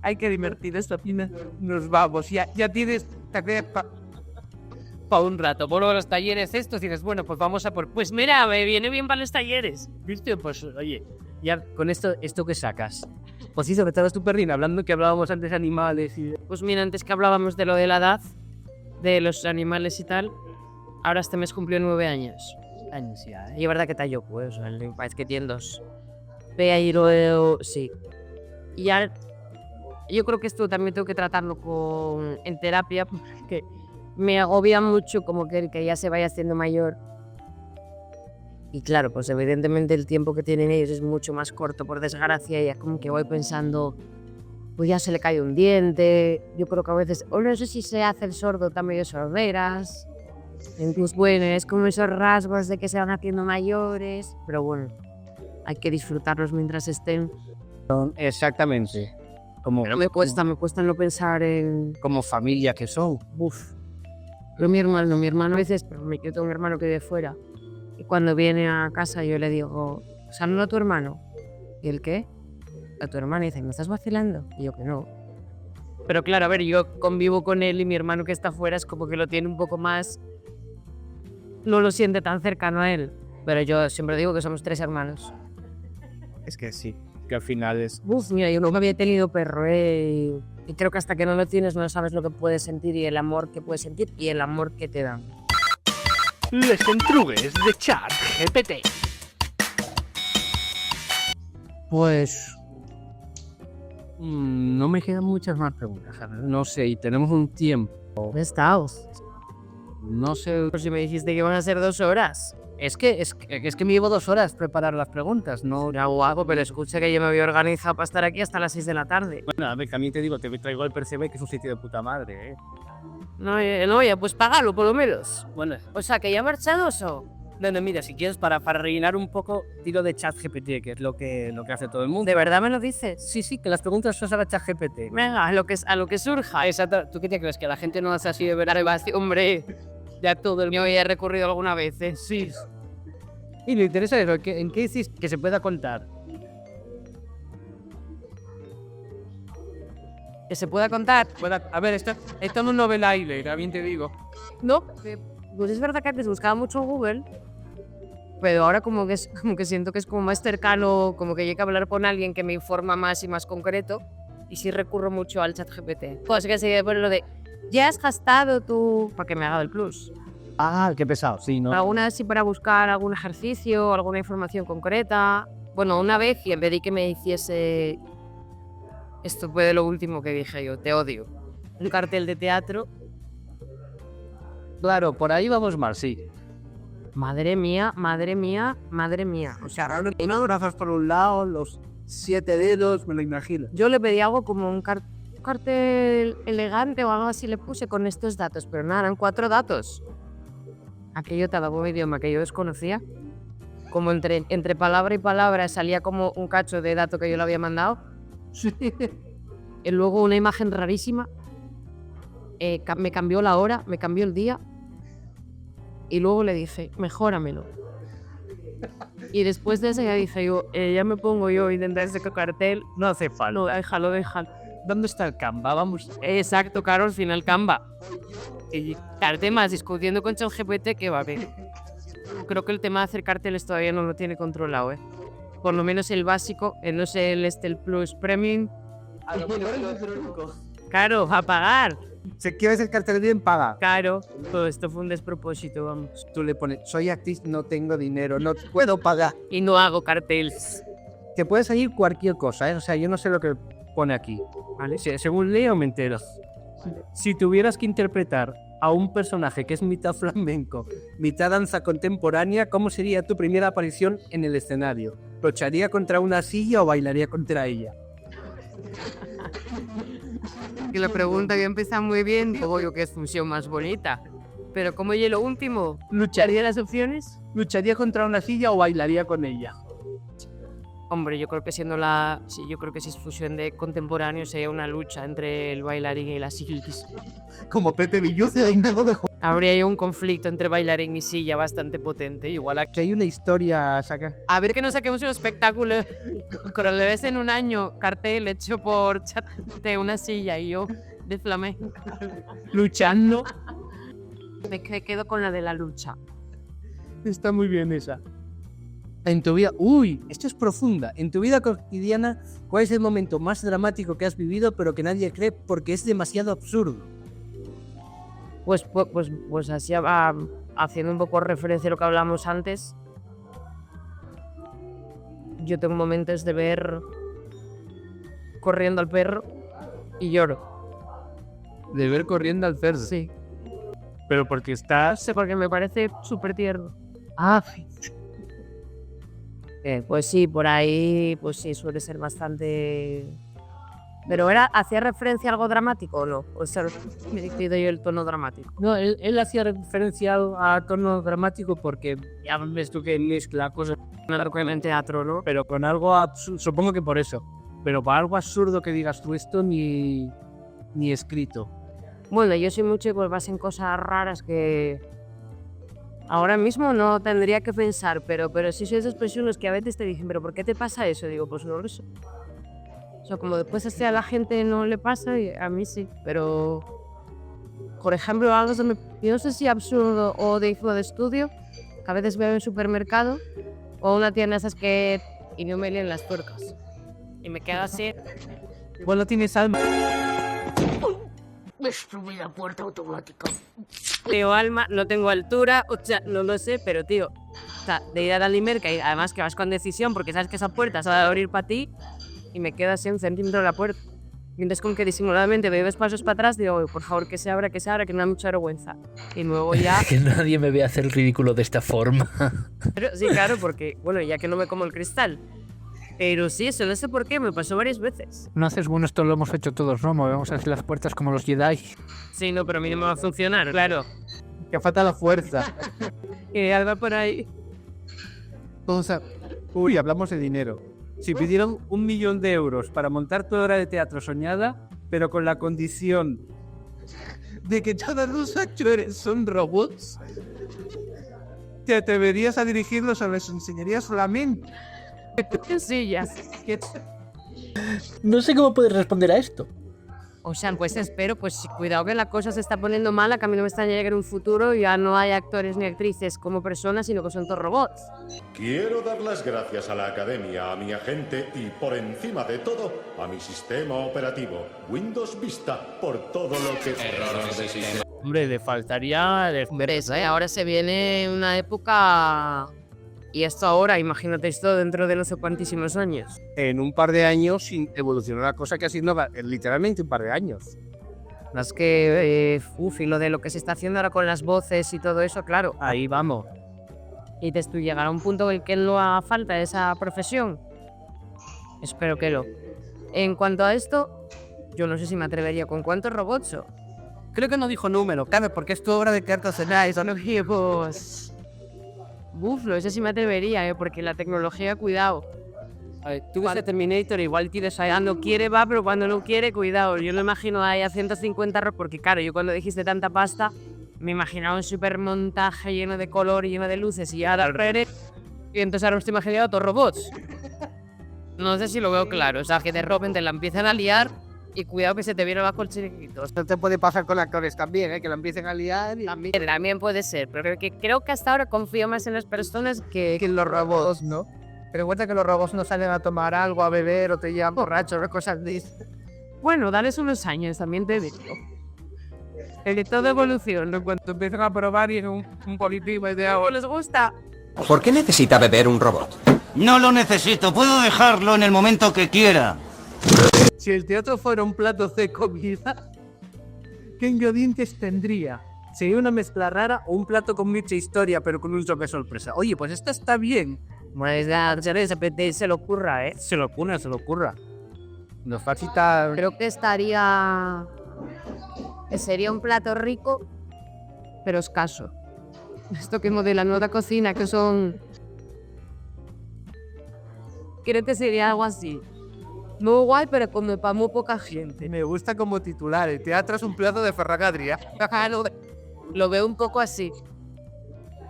Hay que divertir esta pina. Nos vamos. Ya tienes para un rato. Bueno, los talleres estos dices, bueno, pues vamos a por... Pues mira, me viene bien para los talleres. ¿Viste? Pues oye, ya con esto que sacas. Pues sí, sobre todo tu perrina, hablando que hablábamos antes de animales y... Pues mira, antes que hablábamos de lo de la edad, de los animales y tal, ahora este mes cumplió 9 años. Y es verdad que tallo, pues, el país que tiene 2. Ve ahí sí. Y ya, yo creo que esto también tengo que tratarlo en terapia, porque me agobia mucho como que el que ya se vaya haciendo mayor. Y claro, pues evidentemente el tiempo que tienen ellos es mucho más corto, por desgracia, y es como que voy pensando, pues ya se le cae un diente, yo creo que a veces, o no sé si se hace el sordo, está medio sorderas, entonces bueno, es como esos rasgos de que se van haciendo mayores, pero bueno, hay que disfrutarlos mientras estén. Exactamente. Como, Pero me cuesta no pensar en... como familia que son. Uf. Pero mi hermano a veces, pero yo tengo un hermano que vive fuera. Y cuando viene a casa yo le digo, ¿saluda a tu hermano? ¿Y el qué? A tu hermano. Y dice, ¿me estás vacilando? Y yo que no. Pero claro, a ver, yo convivo con él y mi hermano que está fuera es como que lo tiene un poco más... No lo siente tan cercano a él. Pero yo siempre digo que somos 3 hermanos. Es que sí, que al final es... Uf, mira, yo nunca había tenido perro, y creo que hasta que no lo tienes no sabes lo que puedes sentir y el amor que puedes sentir y el amor que te dan. Les entrugues de ChatGPT. Pues... no me quedan muchas más preguntas, ¿sabes? No sé, y tenemos un tiempo. ¿Dónde estás? No sé... Por si me dijiste que iban a ser 2 horas. Es que me llevo 2 horas preparar las preguntas, no... Ya guapo, pero escucha que yo me había organizado para estar aquí hasta las 6 de la tarde. Bueno, a ver, también te digo, te traigo el Percebe, que es un sitio de puta madre, ¿eh? No, ya, pues págalo por lo menos. Bueno, O sea, que ya marchados o... no, mira, si quieres, para rellenar un poco, tiro de ChatGPT, que es lo que hace todo el mundo. ¿De verdad me lo dices? Sí, que las preguntas son a ChatGPT. Venga, a lo que surja. Exacto. ¿Tú qué te crees? ¿Que la gente no hace así de verdad? Hombre, ya todo el mío ya he recurrido alguna vez, ¿eh? Sí. Y lo interesante es ¿en qué decís que se pueda contar? Que se pueda contar. A ver, esto no es novela Iler, bien te digo. No, pues es verdad que antes buscaba mucho en Google, pero ahora como que siento que es como más cercano, como que llego a hablar con alguien que me informa más y más concreto, y sí recurro mucho al ChatGPT. Pues que se pone lo de, ¿ya has gastado tu...? Para que me haga el plus. Ah, qué pesado, sí, ¿no? Alguna vez sí para buscar algún ejercicio, alguna información concreta. Bueno, una vez y en vez de que me hiciese... Esto fue de lo último que dije yo, te odio. Un cartel de teatro. Claro, por ahí vamos mal, sí. Madre mía, madre mía, madre mía. O sea, Unos brazos por un lado, los 7 dedos, me lo imagino. yo le pedí algo como un cartel elegante o algo así le puse con estos datos, pero nada, eran 4 datos. Aquello te daba un idioma que yo desconocía. Como entre palabra y palabra salía como un cacho de dato que yo le había mandado. Y luego una imagen rarísima. Me cambió la hora, me cambió el día. Y luego le dije, mejóramelo. Y después de eso ya dije yo, ya me pongo yo a intentar ese cartel. No hace falta. No, déjalo. ¿Dónde está el Canva? Vamos. Exacto, claro, al final Canva. Y temas discutiendo con ChatGPT que va a ver. Creo que el tema de hacer carteles todavía no lo tiene controlado, ¿eh? Por lo menos el básico, no sé, el Plus Premium. Claro, a pagar. Si quieres el cartel bien, paga. Claro, todo esto fue un despropósito, vamos. Tú le pones, soy actriz, no tengo dinero, no puedo pagar. Y no hago carteles. Te puede salir cualquier cosa, ¿eh? O sea, yo no sé lo que pone aquí, ¿vale? Según leo me entero. Si tuvieras que interpretar a un personaje que es mitad flamenco, mitad danza contemporánea, ¿cómo sería tu primera aparición en el escenario? ¿Lucharía contra una silla o bailaría contra ella? Que la pregunta que empieza muy bien, digo yo que es función más bonita. Pero como oye lo último, ¿lucharía las opciones? ¿Lucharía contra una silla o bailaría con ella? Hombre, yo creo que yo creo que si es fusión de contemporáneo sería una lucha entre el bailarín y la silla. Como Pepe Villuce y Nego de Habría ahí un conflicto entre bailarín y silla bastante potente. Igual aquí. hay una historia a sacar. A ver que nos saquemos un espectáculo. Cuando le ves en un año cartel hecho por chat de una silla y yo de flamenco. Luchando. Me quedo con la de la lucha. Está muy bien esa. En tu vida, esto es profunda. En tu vida cotidiana, ¿cuál es el momento más dramático que has vivido pero que nadie cree porque es demasiado absurdo? Pues así haciendo un poco referencia a lo que hablamos antes. Yo tengo momentos de ver corriendo al perro y lloro. De ver corriendo al perro. Sí. Pero porque estás... sé, porque me parece súper tierno. Ah, Pues sí, por ahí, pues sí, suele ser bastante... Pero ¿hacía referencia a algo dramático o no? O sea, me he decidido yo el tono dramático. no, él hacía referencia a tono dramático porque ya ves tú que mezcla cosas, En teatro, ¿no? pero con algo absurdo, supongo que por eso. Pero para algo absurdo que digas tú esto ni escrito. Bueno, yo soy mucho y pues vas en cosas raras que ahora mismo no tendría que pensar, pero sí soy de esas personas que a veces te dicen, ¿pero por qué te pasa eso? Digo, pues no lo sé. O sea, como después a la gente no le pasa, y a mí sí, pero por ejemplo, algo que yo no sé si absurdo o de hijo de estudio, que a veces veo en el supermercado o una tienda esas que y no me leen las tuercas. Y me quedo así. Igual no tienes alma. Me subí la puerta automática. Tío, alma, no tengo altura, o sea, no lo sé, pero tío, o sea, de ir a la Limerca y además que vas con decisión porque sabes que esa puerta se va a abrir para ti y me queda así un centímetro de la puerta. Y entonces con que disimuladamente me doy pasos para atrás digo, por favor que se abra, que me da mucha vergüenza. Y luego ya... Que nadie me vea hacer el ridículo de esta forma. Pero, sí, claro, porque, bueno, ya que no me como el cristal. Pero sí, eso no sé por qué, me pasó varias veces. No haces bueno, esto lo hemos hecho todos, ¿no? Movemos así las puertas como los Jedi. Sí, no, pero a mí no me va a funcionar, claro. Que falta la fuerza. Y algo por ahí. O sea, uy, hablamos de dinero. Si pidieron 1 millón de euros para montar tu obra de teatro soñada, pero con la condición de que todos los actores son robots, ¿te atreverías a dirigirlos o les enseñarías solamente? Sí, ya. No sé cómo puedes responder a esto. O sea, pues espero, pues cuidado que la cosa se está poniendo mala, que a mí no me extraña que en un futuro ya no hay actores ni actrices como personas, sino que son todos robots. Quiero dar las gracias a la Academia, a mi agente y, por encima de todo, a mi sistema operativo, Windows Vista, por todo lo que... Hombre, le faltaría... Eso, ahora se viene una época... Y esto ahora, imagínate esto dentro de no sé cuantísimos años. En un par de años evolucionó la cosa que ha sido literalmente un par de años. Más que, y lo de lo que se está haciendo ahora con las voces y todo eso, claro. Ahí vamos. Y te tú llegar a un punto en el que no haga falta esa profesión. Espero que no. En cuanto a esto, yo no sé si me atrevería con cuántos robots. Creo que no dijo número, claro, porque es tu obra de teatro soñada y son pues... no sé si me atrevería, porque la tecnología, cuidado. A ver, Tú ves Terminator, igual tienes ahí, cuando quiere va, pero cuando no quiere, cuidado. Yo no imagino ahí a 150 porque claro, yo cuando dijiste tanta pasta, me imaginaba un super montaje lleno de color y lleno de luces y ahora y entonces ahora me estoy imaginando todos robots. No sé si lo veo claro, o sea, que de repente la empiezan a liar y cuidado que se te viene abajo el chiringuito. Esto te puede pasar con actores también, que lo empiecen a liar y... También puede ser, pero creo que hasta ahora confío más en las personas que en los robots, ¿no? Pero cuenta que los robots no salen a tomar algo, a beber o te llaman borrachos o cosas de eso. Bueno, dales unos años, también te digo. El de toda evolución, En cuanto empiezan a probar y en un político de agua les gusta. ¿Por qué necesita beber un robot? No lo necesito, puedo dejarlo en el momento que quiera. Si el teatro fuera un plato de comida, ¿qué ingredientes tendría? ¿Sería una mezcla rara o un plato con mucha historia pero con un toque sorpresa? Oye, pues esta está bien. Pues ya se le ocurra, ¿eh? Se lo ocurra. Nos facilita... Creo que sería un plato rico, pero escaso. Esto que modelan otra cocina, que son... Creo que sería algo así. Muy guay, pero como para muy poca gente. Me gusta como titular. El teatro es un plato de Ferragadria. Lo veo un poco así.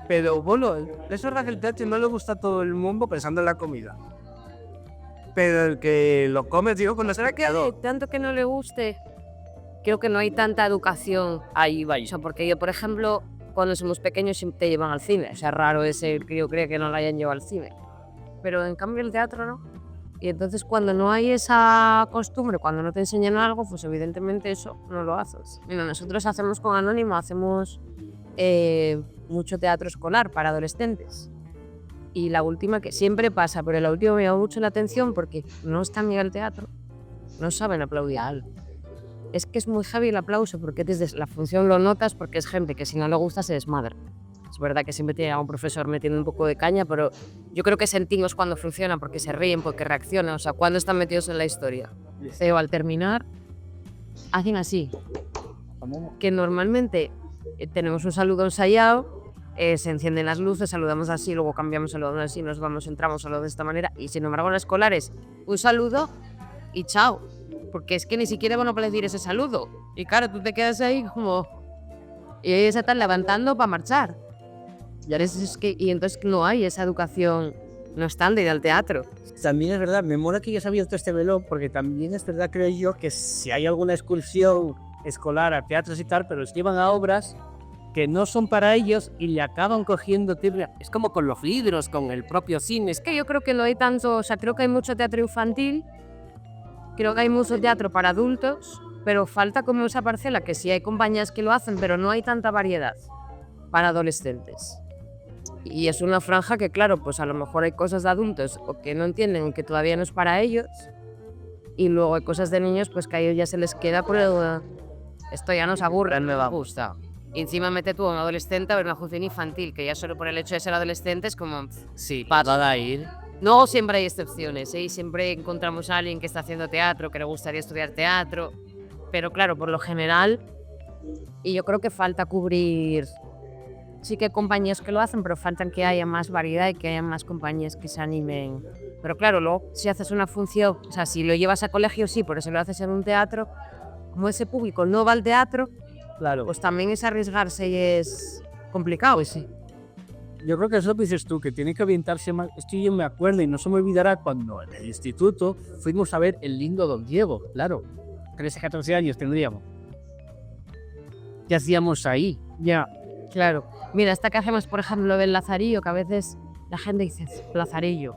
Pero bueno, es verdad que el teatro no le gusta a todo el mundo pensando en la comida. Pero el que lo come, digo, cuando será que tanto que no le guste, creo que no hay tanta educación ahí, vaya. O sea, porque yo, por ejemplo, cuando somos pequeños siempre te llevan al cine. O sea, raro ese que yo creo que no lo hayan llevado al cine. Pero en cambio el teatro no. Y entonces cuando no hay esa costumbre, cuando no te enseñan algo, pues evidentemente eso no lo haces. Mira, nosotros hacemos con Anónimo, hacemos mucho teatro escolar para adolescentes. Y la última, que siempre pasa, pero la última me llama mucho la atención porque no están bien al teatro, no saben aplaudir. es que es muy heavy el aplauso, porque desde la función lo notas, porque es gente que si no le gusta se desmadra. Es verdad que siempre tiene a un profesor metiendo un poco de caña, pero yo creo que sentimos cuando funciona, porque se ríen, porque reaccionan, o sea, cuando están metidos en la historia. Pero al terminar, hacen así. Que normalmente tenemos un saludo ensayado, se encienden las luces, saludamos así, luego cambiamos, saludamos así, nos vamos, entramos, saludamos de esta manera, y sin embargo en la escolar es un saludo y chao, porque es que ni siquiera van a decir ese saludo. Y claro, tú te quedas ahí como... Y ellos se están levantando para marchar. Y entonces no hay esa educación, no están de ir al teatro. También es verdad, me mola que hayas abierto este melón, porque también es verdad, creo yo, que si hay alguna excursión escolar a teatros y tal, pero los llevan a obras que no son para ellos y le acaban cogiendo tirria. Es como con los libros, con el propio cine. Es que yo creo que no hay tanto, o sea, creo que hay mucho teatro infantil, creo que hay mucho teatro para adultos, pero falta como esa parcela que sí hay compañías que lo hacen, pero no hay tanta variedad para adolescentes. Y es una franja que, claro, pues a lo mejor hay cosas de adultos o que no entienden que todavía no es para ellos, y luego hay cosas de niños pues que a ellos ya se les queda por el... Esto ya nos aburre, me va a gustar. Y encima mete tú a un adolescente a ver una función infantil, que ya solo por el hecho de ser adolescente es como... Sí, para ir. No siempre hay excepciones, ¿eh? Y siempre encontramos a alguien que está haciendo teatro, que le gustaría estudiar teatro, pero claro, por lo general, y yo creo que falta cubrir... Sí que hay compañías que lo hacen, pero faltan que haya más variedad y que haya más compañías que se animen. Pero claro, luego si haces una función, o sea, si lo llevas a colegio sí, pero si lo haces en un teatro, como ese público no va al teatro, claro, pues también es arriesgarse y es complicado, sí. Yo creo que es lo que dices tú, que tiene que orientarse más. Esto yo me acuerdo y no se me olvidará cuando en el instituto fuimos a ver El lindo Don Diego, claro. 13, 14 años tendríamos. ¿Qué hacíamos ahí? Ya. Claro. Mira, hasta que hacemos, por ejemplo, del Lazarillo, que a veces la gente dice Lazarillo,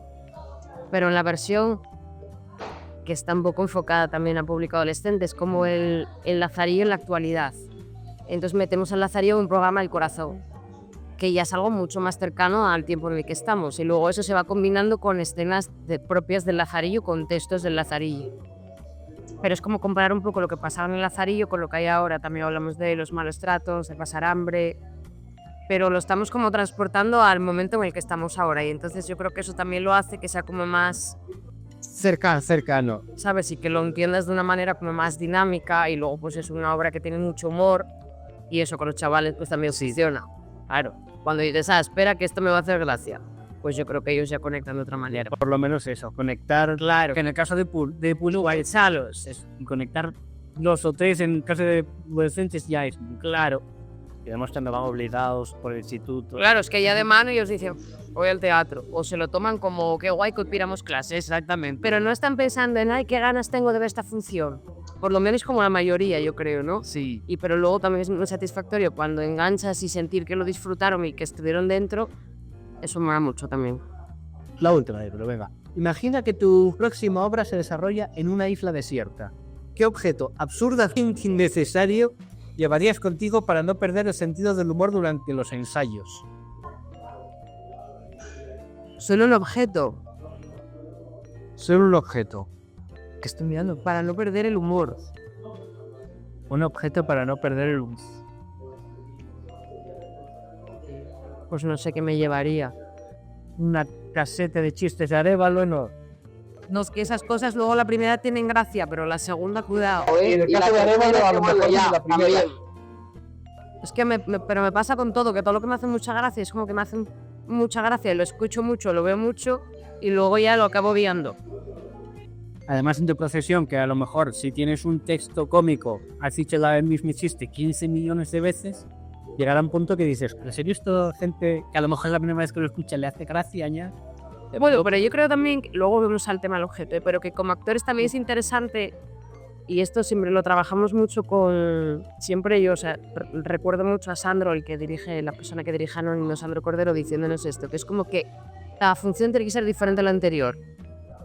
pero en la versión que está un poco enfocada también a público adolescente, es como el Lazarillo en la actualidad. Entonces metemos al Lazarillo en un programa del corazón, que ya es algo mucho más cercano al tiempo en el que estamos, y luego eso se va combinando con escenas propias del Lazarillo, con textos del Lazarillo. Pero es como comparar un poco lo que pasaba en el Lazarillo con lo que hay ahora. También hablamos de los malos tratos, de pasar hambre, pero lo estamos como transportando al momento en el que estamos ahora, y entonces yo creo que eso también lo hace que sea como más cercano, ¿sabes? Y que lo entiendas de una manera como más dinámica, y luego pues es una obra que tiene mucho humor, y eso con los chavales pues también funciona. Claro, cuando dices, espera que esto me va a hacer gracia, pues yo creo que ellos ya conectan de otra manera. Por lo menos eso, conectar, claro, que en el caso de Pulu hay salos, conectar 2 o 3 en el caso de adolescentes ya es muy claro. Y además también van obligados por el instituto. Claro, es que ya de mano ellos dicen, voy al teatro. O se lo toman como, qué guay que hoy piramos clases. Exactamente. Pero no están pensando en, ay, qué ganas tengo de ver esta función. Por lo menos como la mayoría, yo creo, ¿no? Sí. Pero luego también es muy satisfactorio cuando enganchas y sentir que lo disfrutaron y que estuvieron dentro. Eso me da mucho también. La última, pero venga. Imagina que tu próxima obra se desarrolla en una isla desierta. ¿Qué objeto absurdamente innecesario llevarías contigo para no perder el sentido del humor durante los ensayos? Solo un objeto. Solo un objeto. ¿Qué estoy mirando? Para no perder el humor. Un objeto para no perder el humor. Pues no sé qué me llevaría. Una caseta de chistes de Arévalo, no. No, es que esas cosas luego la primera tienen gracia, pero la segunda, cuidado. Y en el caso de Arévalo, a lo mejor ya, la primera. Es que pero me pasa con todo, que todo lo que me hace mucha gracia es como que me hacen mucha gracia, lo escucho mucho, lo veo mucho y luego ya lo acabo viendo. Además en tu profesión, que a lo mejor si tienes un texto cómico, has dicho el mismo chiste 15 millones de veces, llegará un punto que dices, ¿en serio esto gente que a lo mejor es la primera vez que lo escucha le hace gracia ya? Bueno, pero yo creo también, luego vemos al tema del objeto, pero que como actores también es interesante, y esto siempre lo trabajamos mucho con, siempre yo, o sea, recuerdo mucho a Sandro, la persona que dirige Anónimo, Sandro Cordero, diciéndonos esto, que es como que la función tiene que ser diferente a la anterior.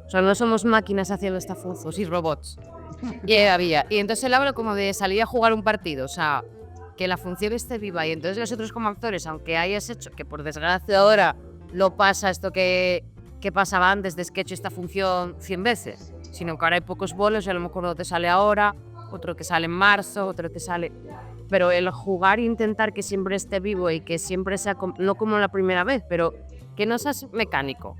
O sea, no somos máquinas haciendo esta función, sí robots. Y entonces él habla como de salir a jugar un partido, o sea, que la función esté viva, y entonces nosotros como actores, aunque hayas hecho, que por desgracia ahora lo pasa esto que pasaba antes de que he hecho esta función 100 veces, sino que ahora hay pocos bolos y a lo mejor no te sale ahora, otro que sale en marzo, otro que sale... Pero el jugar e intentar que siempre esté vivo y que siempre sea, no como la primera vez, pero que no seas mecánico.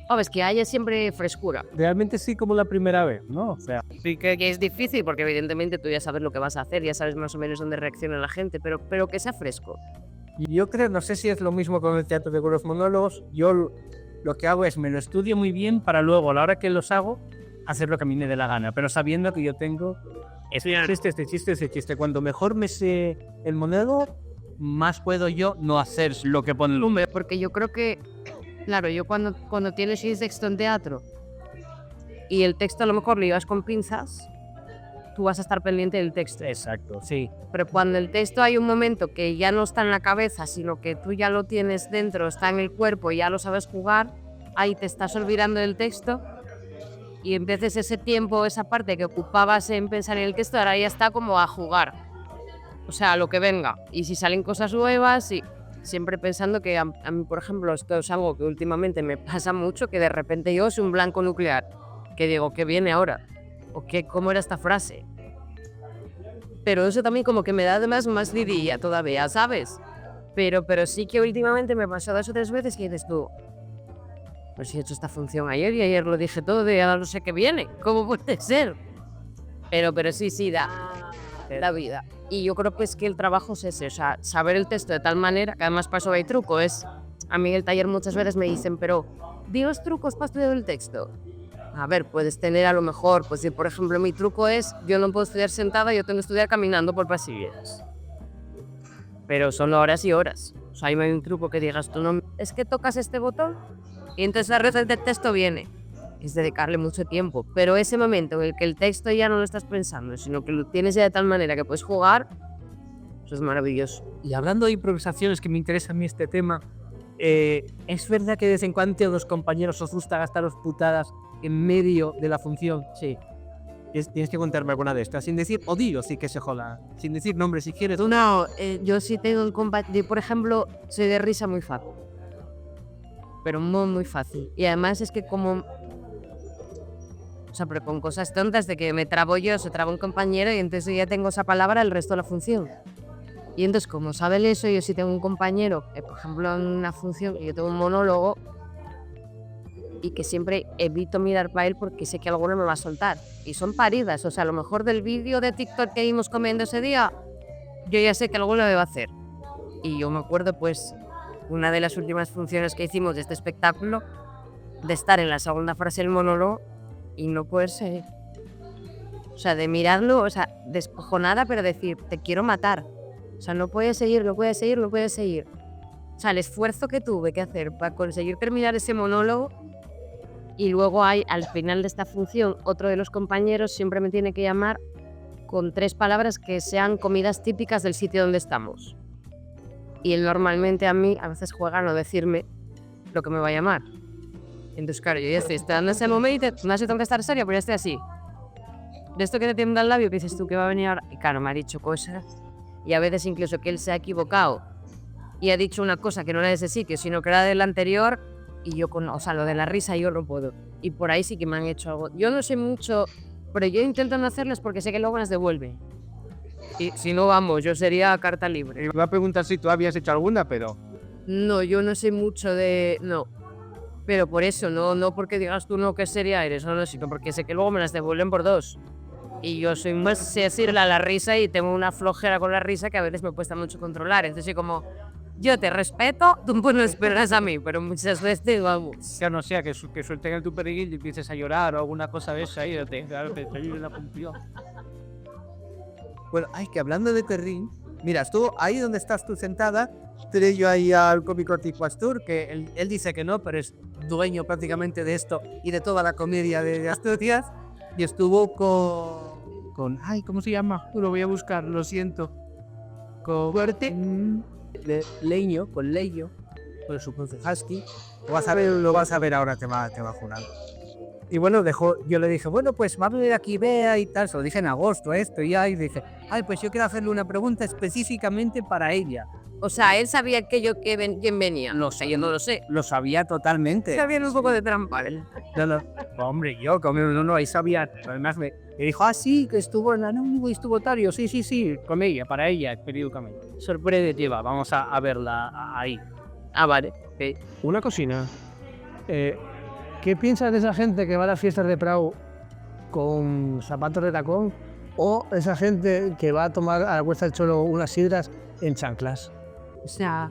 Sabes, que haya siempre frescura. Realmente sí como la primera vez, ¿no? O sea, Sí que es difícil porque evidentemente tú ya sabes lo que vas a hacer, ya sabes más o menos dónde reacciona la gente, pero que sea fresco. yo creo, no sé si es lo mismo con el teatro de los monólogos, yo lo que hago es me lo estudio muy bien para luego, a la hora que los hago, hacer lo que a mí me dé la gana, pero sabiendo que yo tengo este chiste. Cuanto mejor me sé el monólogo, más puedo yo no hacer lo que pone el Hombre, porque yo creo que, claro, yo cuando tienes un texto en teatro y el texto a lo mejor lo llevas con pinzas, tú vas a estar pendiente del texto. Exacto, sí. Pero cuando el texto hay un momento que ya no está en la cabeza, sino que tú ya lo tienes dentro, está en el cuerpo y ya lo sabes jugar, ahí te estás olvidando del texto y entonces ese tiempo, esa parte que ocupabas en pensar en el texto, ahora ya está como a jugar. O sea, lo que venga. Y si salen cosas nuevas, y siempre pensando que a mí, por ejemplo, esto es algo que últimamente me pasa mucho, que de repente yo soy un blanco nuclear, que digo, ¿qué viene ahora? ¿O qué, cómo era esta frase? Pero eso también como que me da además más vidilla todavía, ¿sabes? Pero sí que últimamente me pasó 2 o 3 veces que dices tú, pues si he hecho esta función ayer y ayer lo dije todo y ahora no sé qué viene, ¿cómo puede ser? Pero sí, da vida. Y yo creo que es que el trabajo es ese, o sea, saber el texto de tal manera, que además para eso hay truco, a mí en el taller muchas veces me dicen, pero di los trucos para estudiar el texto. A ver, puedes tener a lo mejor, pues si por ejemplo mi truco es, yo no puedo estudiar sentada, yo tengo que estudiar caminando por pasillos. Pero son horas y horas. O sea, ahí no hay un truco que digas, tú no, es que tocas este botón y entonces la red del texto viene. Es dedicarle mucho tiempo. Pero ese momento en el que el texto ya no lo estás pensando, sino que lo tienes ya de tal manera que puedes jugar, eso es maravilloso. Y hablando de improvisaciones, que me interesa a mí este tema, ¿es verdad que de vez en cuando a los compañeros os gusta gastaros putadas en medio de la función? Sí. Tienes que contarme alguna de estas, sin decir odio, sí que se joda, sin decir nombre si quieres. No, yo sí tengo un compañero, por ejemplo, soy de risa muy fácil. Pero muy fácil. Y además es que como... O sea, pero con cosas tontas de que me trabo yo, se traba un compañero y entonces ya tengo esa palabra el resto de la función. Y entonces, como saben eso, yo sí tengo un compañero, por ejemplo, en una función, yo tengo un monólogo y que siempre evito mirar para él porque sé que alguno me va a soltar. Y son paridas, o sea, a lo mejor del vídeo de TikTok que vimos comiendo ese día, yo ya sé que alguno me va a hacer. Y yo me acuerdo, pues, una de las últimas funciones que hicimos de este espectáculo, de estar en la segunda frase del monólogo y no poder seguir. O sea, de mirarlo, o sea, descojonada, pero decir, te quiero matar. O sea, no puedes seguir. O sea, el esfuerzo que tuve que hacer para conseguir terminar ese monólogo. Y luego hay, al final de esta función, otro de los compañeros siempre me tiene que llamar con 3 palabras que sean comidas típicas del sitio donde estamos. Y él normalmente a mí, a veces juega a no decirme lo que me va a llamar. Entonces, claro, yo ya estoy esperando ese momento, no sé, tengo que estar seria, pero ya estoy así. De esto que te tiembla el labio, que dices tú que va a venir ahora. Y claro, me ha dicho cosas. Y a veces incluso que él se ha equivocado y ha dicho una cosa que no era de ese sitio, sino que era del anterior. Y yo, o sea, lo de la risa yo no puedo. Y por ahí sí que me han hecho algo. Yo no sé mucho, pero yo intento no hacerlas porque sé que luego las devuelve. Y si no, vamos, yo sería carta libre. Me va a preguntar si tú habías hecho alguna, pero... No, yo no sé mucho de... No. Pero por eso, no porque digas tú no que seria eres, no, sino porque sé que luego me las devuelven por 2. Y yo soy más, sé decirle a la risa y tengo una flojera con la risa que a veces me cuesta mucho controlar. Entonces soy como, yo te respeto, tú pues no esperas a mí, pero muchas veces vamos. Ya no sea que suelten el tu periguil y empieces a llorar o alguna cosa de esa y te ayude la función. Bueno, ay, que hablando de perrín, mira, tú ahí donde estás tú sentada, trae yo ahí al cómico Tico Astur, que él dice que no, pero es dueño prácticamente de esto y de toda la comedia de Asturias, y estuvo con ay, ¿cómo se llama? Lo voy a buscar, lo siento. Con Fuerte de Leño, con Leño, con su husky. Lo vas a ver ahora, te va a jurar. Y bueno, yo le dije, bueno, pues va a venir aquí Bea y tal, se lo dije en agosto esto, y ahí dice, ay, pues yo quiero hacerle una pregunta específicamente para ella. O sea, él sabía quién venía. No sé, yo no lo sé. Lo sabía totalmente. Sabía un poco de trampa él. No. Hombre, yo, como no, ahí sabía. Además me dijo, sí, que estuvo en la nube, estuvo tal. Yo, sí, con ella, para ella, he pedido con ella. Sorprendida, vamos a verla ahí. Ah, vale. Okay. Una cocina. ¿Qué piensas de esa gente que va a las fiestas de Prado con zapatos de tacón? ¿O esa gente que va a tomar a la Cuesta del Cholo unas sidras en chanclas? O sea,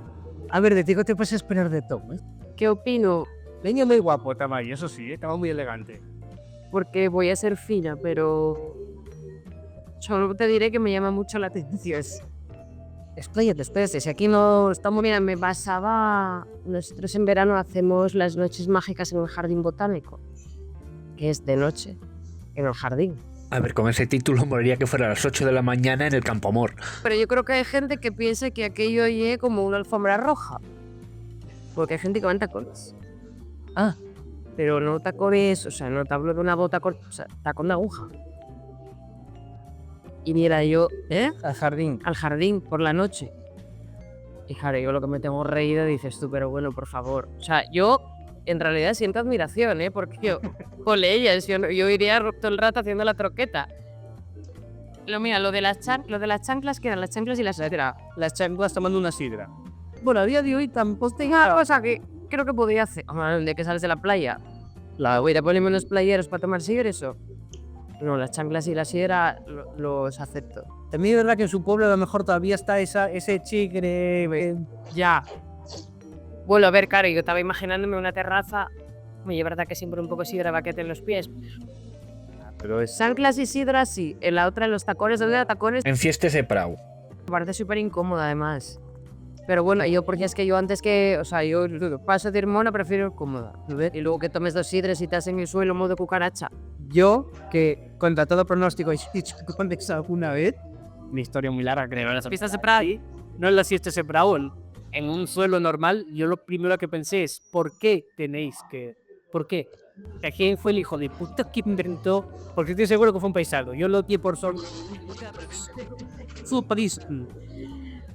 a ver, de ti, ¿qué te puedes esperar de Tom? ¿Qué opino? Leño muy guapo, Tamay, eso sí, estaba muy elegante. Porque voy a ser fina, pero solo te diré que me llama mucho la atención. Expláyate, espérate, si aquí no estamos bien, me pasaba... Nosotros en verano hacemos las noches mágicas en el jardín botánico, que es de noche, en el jardín. A ver, con ese título moriría que fuera a las 8 de la mañana en el Campo Amor. Pero yo creo que hay gente que piensa que aquello es como una alfombra roja. Porque hay gente que va en tacones. Ah. Pero no tacones, o sea, no te hablo de una bota o sea, tacón de aguja. Y mira, yo, al jardín por la noche. Y claro, yo lo que me tengo reído, dices tú, pero bueno, por favor. O sea, yo en realidad siento admiración, porque yo, con ellas, yo iría todo el rato haciendo la troqueta. Mira, lo de las chanclas, que eran las chanclas y las sidra. Las chanclas tomando una sidra. Bueno, a día de hoy tampoco tengo una cosa que creo que podría hacer. De que sales de la playa, voy a ponerme unos playeros para tomar sidra, eso. No, las chanclas y la sidra los acepto. También es verdad que en su pueblo a lo mejor todavía está ese chigre. Ya. Bueno, a ver, claro, yo estaba imaginándome una terraza. Oye, es verdad que siempre un poco sidra baquete en los pies. Pero es... Chanclas y sidra, sí. En la otra, en los tacones, ¿dónde era tacones? En fiestas de Prado. Me parece súper incómoda, además. Pero bueno, porque es que yo antes que... O sea, yo paso de ir mona, prefiero ir cómoda. Y luego que tomes 2 sidres y estás en el suelo modo cucaracha. Yo, que contra todo pronóstico he dicho alguna vez, mi historia muy larga, creo. En las fiestas de Prado, no en las fiestas de Prado, en un suelo normal, yo lo primero que pensé es, ¿por qué tenéis que...? ¿Por qué? ¿Quién fue el hijo de puta que inventó? Porque estoy seguro que fue un paisano. Yo lo di por sol.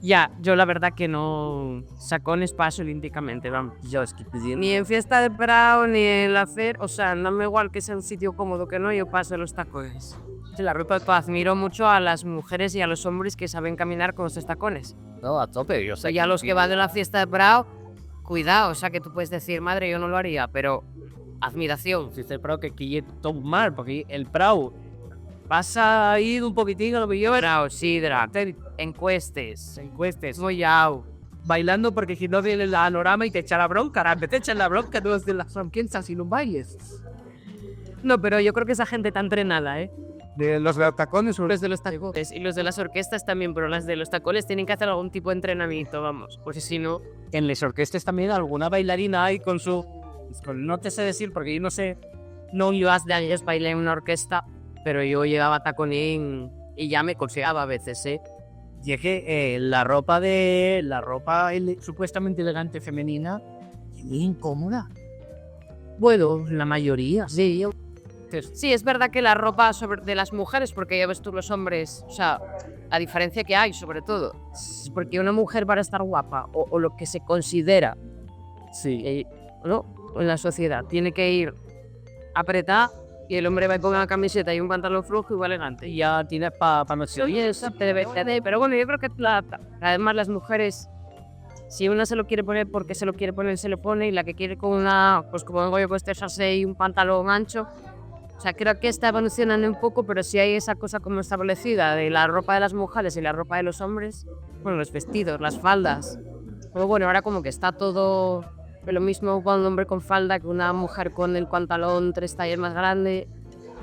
Ya, yo la verdad que no sacones paso olímpicamente, vamos. Yo es que ni en fiesta de Prado, ni en la FER, o sea, no me igual que sea un sitio cómodo que no, yo paso los tacones. La ropa de paz, admiro mucho a las mujeres y a los hombres que saben caminar con esos tacones. No, a tope, yo sé. Y a los que van de la fiesta de Prado, cuidado, o sea, que tú puedes decir, madre, yo no lo haría, pero admiración. Fiesta de Prado que quiere todo mal, porque el Prado pasa a ir un poquitín a lo mejor. Prado, sidra, encuestes. Muy yao. Bailando porque si no viene el panorama y te echa la bronca, te echan la bronca, no es de las piensas y no bailes. No, pero yo creo que esa gente está entrenada, De los tacones o los de los tacones y los de las orquestas también, pero las de los tacones tienen que hacer algún tipo de entrenamiento, vamos, porque si no... En las orquestas también alguna bailarina hay con su... No te sé decir porque yo no sé... No, yo hace años bailé en una orquesta, pero yo llevaba taconín y ya me colgaba a veces, Y es que la ropa supuestamente elegante femenina es muy incómoda. Bueno, la mayoría, sí. Sí, es verdad que la ropa de las mujeres, porque ya ves tú los hombres, o sea, la diferencia que hay sobre todo, es porque una mujer para estar guapa, o lo que se considera, ¿no? En la sociedad, tiene que ir apretada, y el hombre va con una camiseta y un pantalón flojo igual elegante. Y ya tienes para no ser. Oye, eso te debe, pero bueno, yo creo que además las mujeres, si una se lo quiere poner porque se lo quiere poner, se lo pone, y la que quiere con una, pues como vengo yo, pues este jersey y un pantalón ancho. O sea, creo que está evolucionando un poco, pero sí hay esa cosa como establecida de la ropa de las mujeres y la ropa de los hombres. Bueno, los vestidos, las faldas. Pero bueno, ahora como que está todo lo mismo con un hombre con falda que una mujer con el pantalón 3 tallas más grande.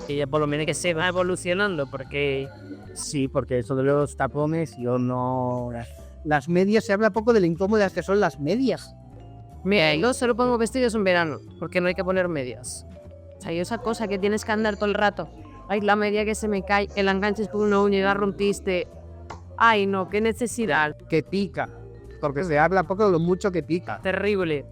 Y ya por lo menos que se va evolucionando, porque... Sí, porque eso de los tapones, yo no... Las medias, se habla poco de lo incómodas que son las medias. Mira, yo solo pongo vestidos en verano, porque no hay que poner medias. O sea, y esa cosa que tienes que andar todo el rato. Ay, la media que se me cae, el enganche es con una uña y la rompiste. Ay, no, qué necesidad. Que pica, porque se habla poco de lo mucho que pica. Terrible.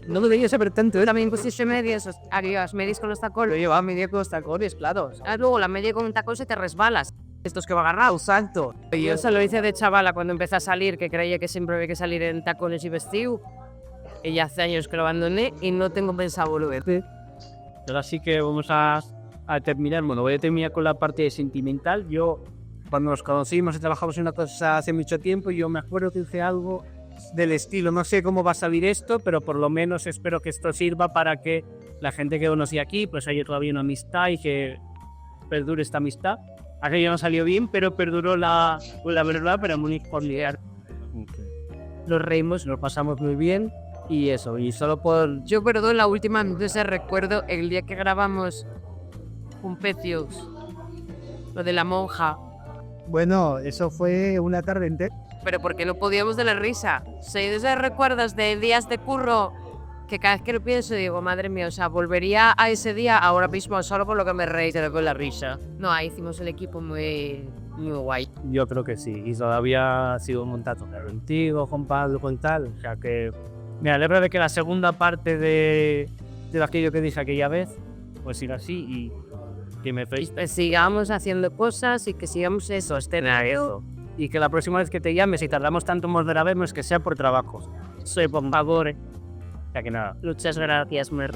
No debería saber tanto. También pusiste medias, harías medias con los tacones. Yo llevaba media con los tacones, claro. Luego la media con un tacón se te resbalas. Estos que va agarrado, salto. Yo se lo hice de chavala cuando empecé a salir, que creía que siempre había que salir en tacones y vestido. Y ya hace años que lo abandoné y no tengo pensado volver. Ahora sí que vamos a terminar. Bueno, voy a terminar con la parte sentimental. Yo, cuando nos conocimos y trabajamos en una cosa hace mucho tiempo, yo me acuerdo que hice algo del estilo. No sé cómo va a salir esto, pero por lo menos espero que esto sirva para que la gente que conocí aquí, pues haya todavía una amistad y que perdure esta amistad. Aquello no salió bien, pero perduró la verdad, pero muy familiar. Nos reímos, nos pasamos muy bien y eso, y solo por... Yo perdón, la última vez recuerdo el día que grabamos un Pecios, lo de la monja. Bueno, eso fue una tarde entera. Pero porque no podíamos de la risa. ¿Se recuerdas de días de curro? Que cada vez que lo pienso digo, madre mía, o sea, volvería a ese día ahora mismo solo por lo que me reí con la risa. No, ahí hicimos el equipo muy guay. Yo creo que sí, y todavía sigo montando contigo, con Pablo, con tal. O sea que me alegro de que la segunda parte de aquello que dije aquella vez, pues siga así y que me pues sigamos haciendo cosas y que sigamos eso, escenario. Y que la próxima vez que te llame, si tardamos tanto en volver a vernos, que sea por trabajo. Soy por favor. O sea que nada. Muchas gracias, me